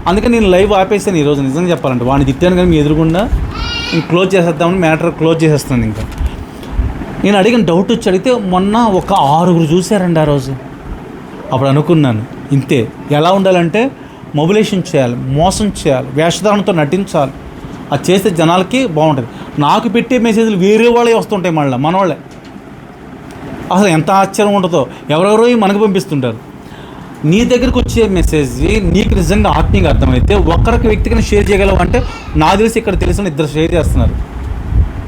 అందుకని నేను లైవ్ ఆపేసాను ఈరోజు. నిజంగా చెప్పాలంటే వాడిని తిట్టాను కానీ మీ ఎదురుగుండా నేను క్లోజ్ చేసేద్దామని మ్యాటర్ క్లోజ్ చేసేస్తున్నాను. ఇంకా నేను అడిగిన డౌట్ వచ్చి అడిగితే మొన్న ఒక 6 చూశారండి ఆ రోజు. అప్పుడు అనుకున్నాను ఇంతే, ఎలా ఉండాలంటే మొబిలైజేషన్ చేయాలి, మోసం చేయాలి, వేషధారణతో నటించాలి. అది చేస్తే జనాలకి బాగుంటుంది. నాకు పెట్టే మెసేజ్లు వేరే వాళ్ళే వస్తుంటాయి, మళ్ళీ మనవాళ్ళే. అసలు ఎంత ఆశ్చర్యం ఉంటుందో, ఎవరెవరో మనకు పంపిస్తుంటారు. నీ దగ్గరికి వచ్చే మెసేజ్ నీకు నిజంగా ఆత్మీయంగా అర్థమైతే ఒక్కరికి వ్యక్తికి షేర్ చేయగలవు అంటే, నాకు తెలిసి ఇక్కడ తెలిసిన 2 షేర్ చేస్తున్నారు,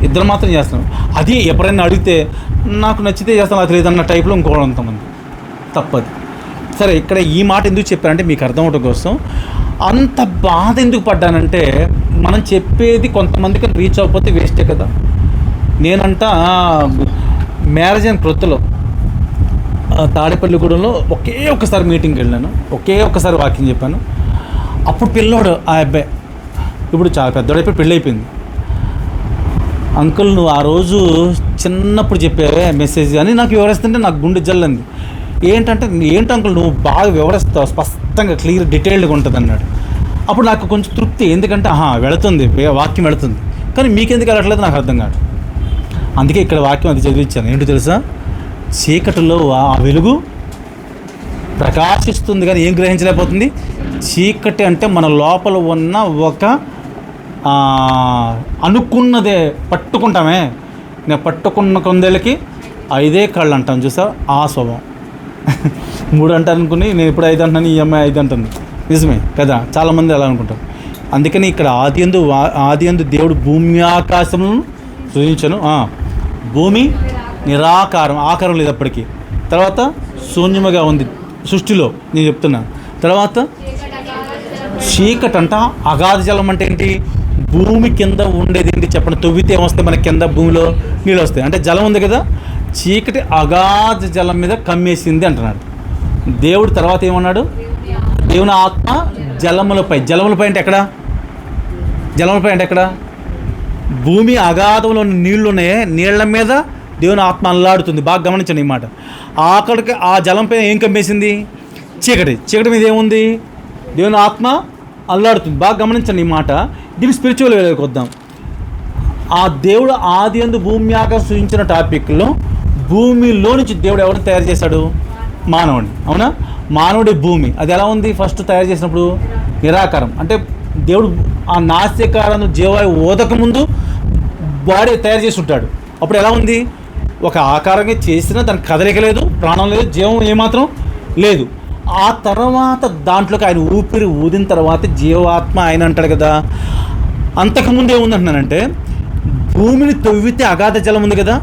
2 మాత్రం చేస్తున్నారు. అది ఎప్పుడైనా అడిగితే నాకు నచ్చితే చేస్తాను, అది లేదన్న టైప్లో ఇంకోంతమంది. తప్పదు. సరే, ఇక్కడ ఈ మాట ఎందుకు చెప్పానంటే మీకు అర్థం అవడం కోసం. అంత బాధ ఎందుకు పడ్డానంటే, మనం చెప్పేది కొంతమందికి రీచ్ అవ్వకపోతే వేస్టే కదా. నేనంట మ్యారేజ్ అయిన క్రొత్తలో తాడేపల్లిగూడెంలో ఒకే ఒక్కసారి మీటింగ్కి వెళ్ళాను, ఒకే ఒక్కసారి వాకింగ్ చెప్పాను. అప్పుడు పిల్లోడు, ఆ అబ్బాయి ఇప్పుడు చాలా పెద్దోడైపోయి పెళ్ళి అయిపోయింది. అంకుల్ నువ్వు ఆ రోజు చిన్నప్పుడు చెప్పావే మెసేజ్ అని నాకు వివరిస్తుంటే నాకు గుండె జల్లంది. ఏంటంటే, ఏంటి అంకుల్ నువ్వు బాగా వివరిస్తావు, స్పష్టంగా క్లియర్ డీటెయిల్డ్గా ఉంటుంది అన్నాడు. అప్పుడు నాకు కొంచెం తృప్తి, ఎందుకంటే వెళుతుంది, వాక్యం వెళుతుంది, కానీ మీకెందుకు వెళ్ళట్లేదు నాకు అర్థం కాదు. అందుకే ఇక్కడ వాక్యం అది చదివించాను. ఏంటో తెలుసా? చీకటిలో ఆ వెలుగు ప్రకాశిస్తుంది కానీ ఏం గ్రహించలేకపోతుంది. చీకటి అంటే మన లోపల ఉన్న ఒక అనుకున్నదే పట్టుకుంటామే, నేను పట్టుకున్న కొందేళ్ళకి 5 కళ్ళు అంటాను, చూసా ఆ స్వభావం. 3 అంటారు అనుకుని నేను ఇప్పుడు 5 అంటున్నాను, ఈ అమ్మాయి 5 అంటుంది. నిజమే కదా, చాలామంది అలా అనుకుంటారు. అందుకని ఇక్కడ ఆది యందు దేవుడు భూమి ఆకాశములను సృజించను. భూమి నిరాకారం, ఆకారం లేదు అప్పటికి. తర్వాత శూన్యముగా ఉంది సృష్టిలో, నేను చెప్తున్నాను. తర్వాత చీకటి అంట. అగాధ జలం అంటే ఏంటి? భూమి కింద ఉండేది ఏంటి చెప్పండి? తవ్వితే ఏమొస్తాయి మనకి కింద భూమిలో నీళ్ళు వస్తాయి. అంటే జలం ఉంది కదా, చీకటి అగాధ జలం మీద కమ్మేసింది అంటున్నాడు దేవుడు. తర్వాత ఏమన్నాడు? దేవుని ఆత్మ జలములపై. జలములపై అంటే ఎక్కడ? జలములపై అంటే ఎక్కడ? భూమి అగాధంలో నీళ్లు ఉన్నాయే, నీళ్ల మీద దేవుని ఆత్మ అల్లాడుతుంది. బాగా గమనించండి ఈ మాట. అక్కడికి ఆ జలంపై ఏం కమ్మేసింది? చీకటి. చీకటి మీద ఏముంది? దేవుని ఆత్మ అల్లాడుతుంది. బాగా గమనించండి ఈ మాట. దీన్ని స్పిరిచువల్ వేలోకి వద్దాం. ఆ దేవుడు ఆది యందు భూమి ఆకాశం సృజించిన టాపిక్లో భూమిలో నుంచి దేవుడు ఎవరిని తయారు చేశాడు? మానవుడిని. అవునా? మానవుడి భూమి అది ఎలా ఉంది? ఫస్ట్ తయారు చేసినప్పుడు నిరాకారం. అంటే దేవుడు ఆ నాస్యకాలను జీవాయు ఓదక ముందు బాడీ తయారు చేసి ఉంటాడు. అప్పుడు ఎలా ఉంది? ఒక ఆకారంగా చేసినా దానికి కదలిక లేదు, ప్రాణం లేదు, జీవం ఏమాత్రం లేదు. ఆ తర్వాత దాంట్లోకి ఆయన ఊపిరి ఊదిన తర్వాత జీవాత్మ ఆయన అంటాడు కదా. అంతకుముందు ఏముందంటున్నానంటే, భూమిని తవ్వితే అగాధ జలం ఉంది కదా.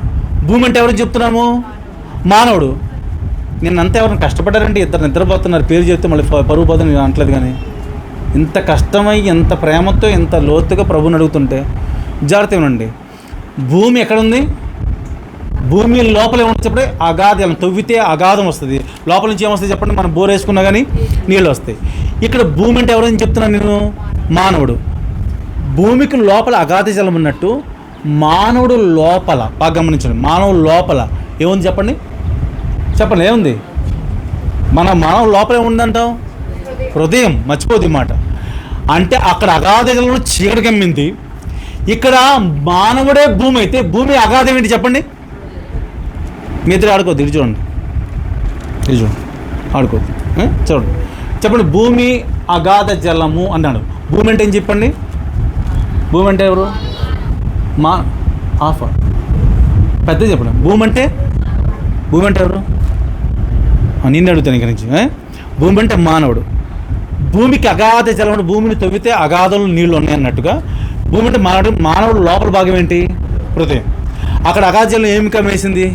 భూమి అంటే ఎవరికి చెప్తున్నాము? మానవుడు. నిన్నంతా ఎవరైనా కష్టపడ్డారంటే ఇద్దరు నిద్రపోతున్నారు, పేరు చెప్తే మళ్ళీ పరువు పోదని నేను అనట్లేదు. కానీ ఇంత కష్టమై ఎంత ప్రేమతో ఎంత లోతుగా ప్రభుని అడుగుతుంటే జాగ్రత్త ఏమండి. భూమి ఎక్కడుంది? భూమి లోపల ఏమన్నా చెప్పండి? అగాధం. తవ్వితే అగాధం వస్తుంది. లోపల నుంచి ఏమొస్తుంది చెప్పండి? మనం బోర్ వేసుకున్నా కానీ నీళ్ళు వస్తాయి. ఇక్కడ భూమి అంటే ఎవరైనా చెప్తున్నాను నేను? మానవుడు. భూమికి లోపల అగాధ జలం ఉన్నట్టు మానవుడు లోపల, బాగా గమనించండి, మానవుడు లోపల ఏముంది చెప్పండి? చెప్పండి ఏముంది? మానవుడు లోపల ఏముందంటాం? హృదయం. మర్చిపోద్ది మాట. అంటే అక్కడ అగాధ జలంలో చీకటి కమ్మింది. ఇక్కడ మానవుడే భూమి అయితే భూమి అగాధం ఏంటి చెప్పండి? మీ ఇద్దరు ఆడుకోవద్దు, ఇది చూడండి, ఇది చూడండి, ఆడుకోవద్దు. చూడండి, చెప్పండి. భూమి అగాధ జలము అన్నాడు. భూమి అంటే ఏం చెప్పండి? భూమి అంటే ఎవరు? ఆఫ్ పెద్ద చెప్పండి. భూమి అంటే ఎవరు? నిన్ను అడుగుతాను ఇక్కడి నుంచి. భూమి అంటే మానవుడు. భూమికి అగాధ జలం, భూమిని తవ్వితే అగాధంలో నీళ్ళు ఉన్నాయి అన్నట్టుగా భూమి అంటే మానవుడు లోపల భాగం ఏంటి? హృదయం. అక్కడ అగాధ జలం ఏమి కమ్మేసింది?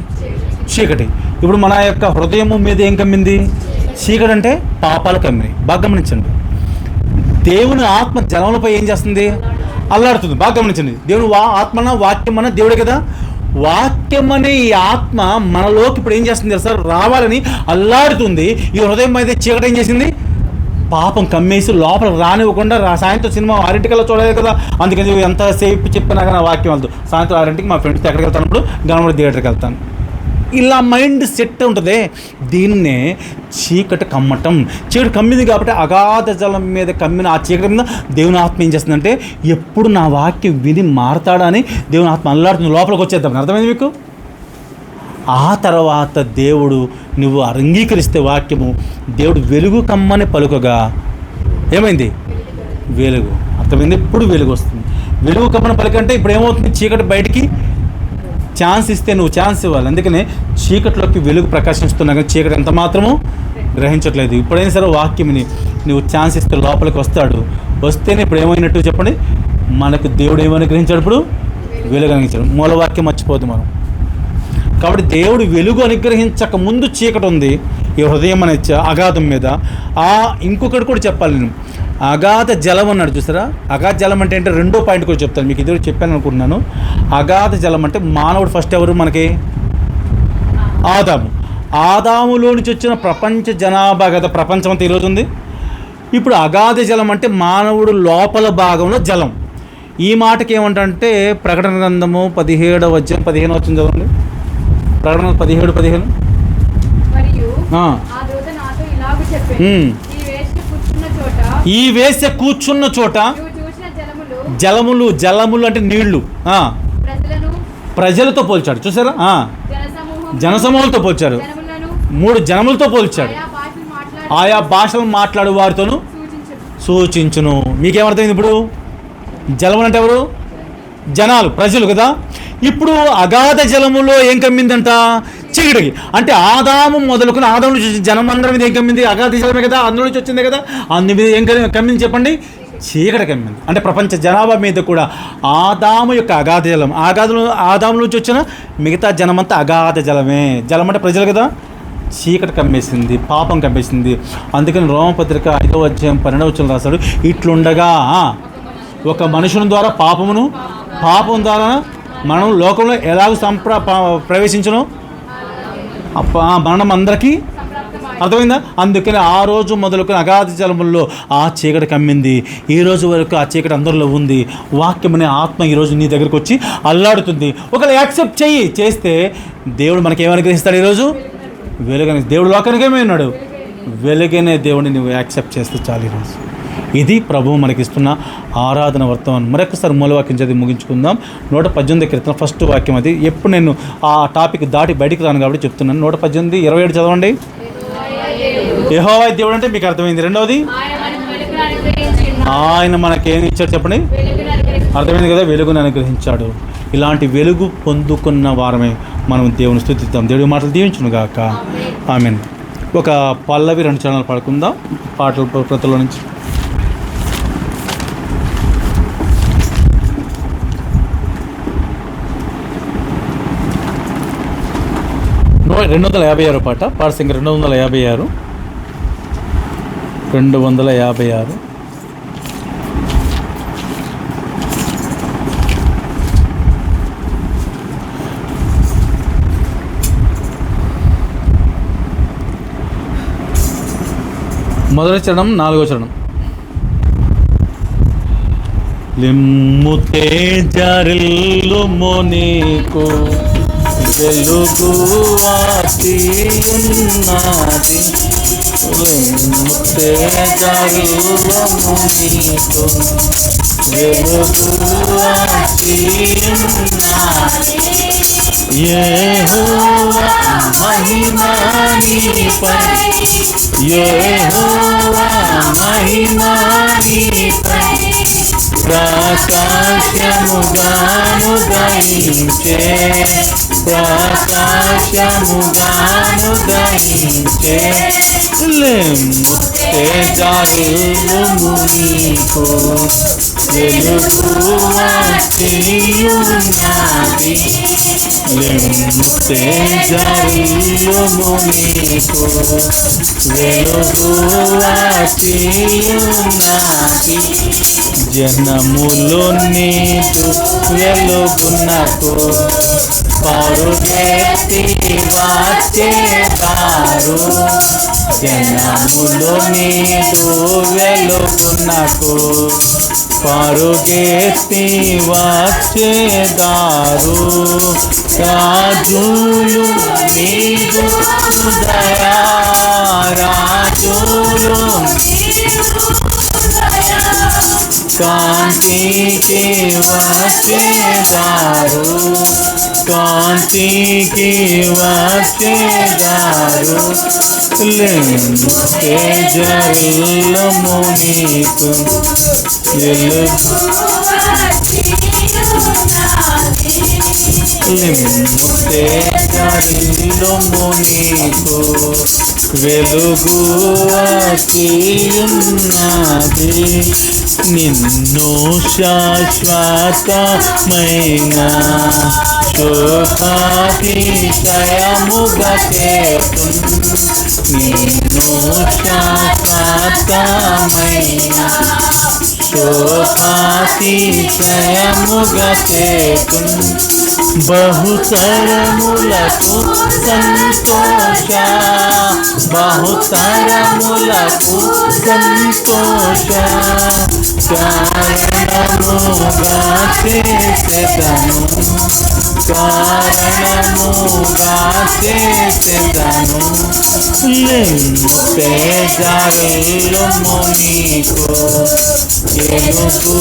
చీకటి. ఇప్పుడు మన యొక్క హృదయము మీద ఏం కమ్మింది? చీకటి. అంటే పాపాలు కమ్మినాయి. బాగా గమనించండి. దేవుని ఆత్మ జలములపై ఏం చేస్తుంది? అల్లాడుతుంది. బాగా గమనించండి. దేవుని ఆత్మన వాక్యం అన్న దేవుడే కదా. వాక్యం అనే ఈ ఆత్మ మనలోకి ఇప్పుడు ఏం చేస్తుంది తెలుసా? రావాలని అల్లాడుతుంది. ఈ హృదయం మీద చీకటి ఏం చేసింది? పాపం కమ్మేసి లోపల రానివ్వకుండా. సాయంత్రం సినిమా 6 చూడలేదు కదా, అందుకని ఎంతసేపు చెప్పినా కానీ వాక్యం వెళ్తాం. సాయంత్రం 6 మా ఫ్రెండ్స్తో ఎక్కడికి వెళ్తానప్పుడు గవర్నమెంట్ థియేటర్కి వెళ్తాను. ఇలా మైండ్ సెట్ ఉంటుంది. దీన్నే చీకటి కమ్మటం. చీకటి కమ్మింది కాబట్టి అగాధ జలం మీద కమ్మిన ఆ చీకటి మీద దేవుని ఆత్మ ఏం చేస్తుందంటే, ఎప్పుడు నా వాక్యం విని మారతాడా అని దేవుని ఆత్మ అల్లాడుతుంది. లోపలికి వచ్చేద్దాం. అర్థమైంది మీకు? ఆ తర్వాత దేవుడు నువ్వు అంగీకరిస్తే వాక్యము, దేవుడు వెలుగు కమ్మని పలుకగా ఏమైంది? వెలుగు. అర్థమైంది? ఇప్పుడు వెలుగు వస్తుంది. వెలుగు కమ్మని పలుకంటే ఇప్పుడు ఏమవుతుంది? చీకటి బయటికి ఛాన్స్ ఇస్తే నువ్వు ఛాన్స్ ఇవ్వాలి. అందుకనే చీకటిలోకి వెలుగు ప్రకాశిస్తున్నా కానీ చీకటి ఎంత మాత్రము గ్రహించట్లేదు. ఇప్పుడైనా సరే వాక్యంని నువ్వు ఛాన్స్ ఇస్తే లోపలికి వస్తాడు. వస్తేనే ఇప్పుడు ఏమైనట్టు చెప్పండి? మనకు దేవుడు ఏమని గ్రహించాడు? ఇప్పుడు వెలుగు అనుగ్రహించాడు. మూలవాక్యం మర్చిపోదు మనం. కాబట్టి దేవుడు వెలుగు అనుగ్రహించక ముందు చీకటి ఉంది ఈ హృదయం అనే అగాధం మీద. ఇంకొకటి కూడా చెప్పాలి నేను. అగాధ జలం అన్నాడు చూసారా? అగాధ జలం అంటే ఏంటంటే రెండో పాయింట్ కూడా చెప్తాను మీకు. ఇద్దరు చెప్పాను అనుకుంటున్నాను. అగాధ జలం అంటే మానవుడు ఫస్ట్ ఎవరు మనకి? ఆదాము. ఆదాములో నుంచి వచ్చిన ప్రపంచ జనాభా కదా ప్రపంచం అంతా ఈరోజు ఉంది. ఇప్పుడు అగాధ జలం అంటే మానవుడు లోపల భాగంలో జలం. ఈ మాటకి ఏమంటే ప్రకటన గ్రంథము 17వ అధ్యాయం 15 వచ్చింది చదవండి. ప్రకటన 17:15. ఈ వేసే కూర్చున్న చోట జలములు అంటే నీళ్లు ప్రజలతో పోల్చాడు. చూసారా? జనసమూహంతో పోల్చాడు. 3 జనములతో పోల్చాడు. ఆయా భాషలు మాట్లాడు వారితోనూ సూచించును. మీకేమర్థమైంది ఇప్పుడు? జలములు అంటే ఎవరు? జనాలు, ప్రజలు కదా. ఇప్పుడు అగాధ జలములో ఏం కమ్మిందంట? చీకటికి. అంటే ఆదాము మొదలుకొని ఆదాము నుంచి జనం అందరి మీద ఏం కమ్మింది? అగాధ జలమే కదా, అందులో నుంచి వచ్చింది కదా. అందు మీద ఏం కమ్మింది చెప్పండి? చీకటి కమ్మింది. అంటే ప్రపంచ జనాభా మీద కూడా ఆదాము యొక్క అగాధ జలం, ఆదాము నుంచి వచ్చిన మిగతా జనమంతా అగాధ జలమే. జలం అంటే ప్రజలు కదా. చీకటి కమ్మేసింది, పాపం కమ్మేసింది. అందుకని రోమపత్రిక 5వ అధ్యాయం 12వ వచనం రాశాడు, ఇట్లుండగా ఒక మనుషుని ద్వారా పాపం ద్వారా మనం లోకంలో ఎలాగ ప్రవేశించను, మరణం అందరికీ. అర్థమైందా? అందుకని ఆ రోజు మొదలుకొని అగాధ జలముల్లో ఆ చీకటి కమ్మింది. ఈ రోజు వరకు ఆ చీకటి అందరిలో ఉంది. వాక్యం అనే ఆత్మ ఈరోజు నీ దగ్గరికి వచ్చి అల్లాడుతుంది. ఒకవేళ యాక్సెప్ట్ చేస్తే దేవుడు మనకేమనుగ్రహిస్తాడు? ఈరోజు వెలుగనే. దేవుడు లోకానికి ఏమైనాడు? వెలుగనే దేవుడిని నువ్వు యాక్సెప్ట్ చేస్తే చాలు. ఈరోజు ఇది ప్రభువు మనకిస్తున్న ఆరాధన వర్తమానం. మరొకసారి మూలవాక్యం చదివి ముగించుకుందాం. 118 కీర్తన ఫస్ట్ వాక్యం అది. ఎప్పుడు నేను ఆ టాపిక్ దాటి బయటికి రాను కాబట్టి చెప్తున్నాను. 118, 27 చదవండి. యెహోవా దేవుడు అంటే మీకు అర్థమైంది. రెండవది, ఆయన మనకేమి ఇచ్చాడు చెప్పండి? అర్థమైంది కదా, వెలుగును అనుగ్రహించాడు. ఇలాంటి వెలుగు పొందుకున్న వారమే మనం దేవుని స్తుతిద్దాం. దేవుడి మాటలు దీవించును గాక. ఆమేన్. ఒక పల్లవి 2 చరణాలు పాడుకుందాం పాటల ప్రతుల నుంచి. 256 పాట పార్సింగ్ 256. మొదటి చరణం 4వ చరణం. లిమ్ము తేజరిల్లుము నీకు వెలుగు ఆతియున్నది, లిమ్ము తేజరిల్లుము నీకు వెలుగు ఆతియున్నది, యెహోవా మహిమ నీపై, యెహోవా మహిమ నీపై ప్రకాశముగాను దయించే, ప్రకాశముగాను దయించే, లిమ్ము తేజరిల్లుము నీకు వెలుగు ఆతియున్నది, లిమ్ము తేజరిల్లుము నీకు వెలుగు ఆతియున్నది, జనములు నీదు వెలుగునకు పరుగెత్తి వచ్చేదారు, జనములు నీదు వెలుగునకు పరుగెత్తి వచ్చేదారు, రాజులు నీదు దయా, రాజులు కాంతికి వచ్చేదారు, కాంతికి వచ్చేదారు, లిమ్ము తేజరిల్లుము నీకు వెలుగు, లిమ్ము తేజరిల్లుము నీకు వెలుగు ఆతియున్నది, నిన్ను శాశ్వతమైన శోభాతిశయముగా చేతును, నిన్ను శాశ్వతమైన శోభాతిశయముగా చేతును, బహుతరములకు సంతోష, బహుతరములకు సంతోష కారణముగా చేసెదను, కారణముగా చేసెదను, లిమ్ము తేజరిల్లుము నీకు వెలుగు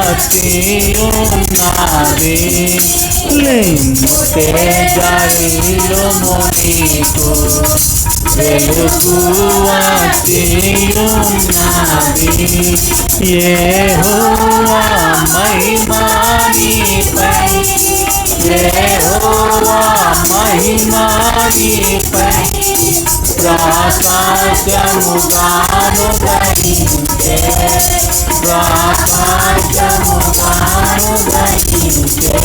ఆతియున్నది, లిమ్ము తేజరిల్లుము నీకు వెలుగు ఆతియున్నది, యెహోవా మహిమ నీపై, యెహోవా మహిమా నీపై ప్రాకాశముగాను దహించే, ప్రాకాశముగాను దహించే.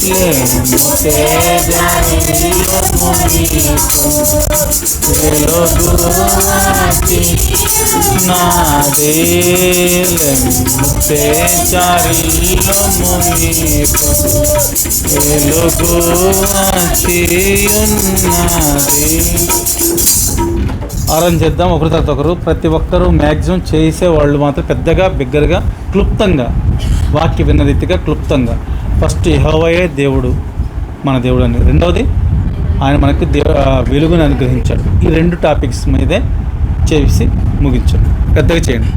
లేము తేజరిల్లుము నీకు, వెలుగు అతి నాదే. లేము తేజరిల్లుము నీకు, వెలుగు అతి ఉన్నది. ఆరాధన చేద్దాం ఒకరి తర్వాత ఒకరు. ప్రతి ఒక్కరూ మ్యాక్సిమం చేసేవాళ్ళు మాత్రం పెద్దగా బిగ్గరగా క్లుప్తంగా వాక్య విన్న రీతిగా క్లుప్తంగా ఫస్ట్ యెహోవాయే దేవుడు మన దేవుడు అని, రెండవది ఆయన మనకు వెలుగుని అనుగ్రహించాడు. ఈ రెండు టాపిక్స్ మీదే చేసి ముగించాడు. పెద్దగా చేయండి.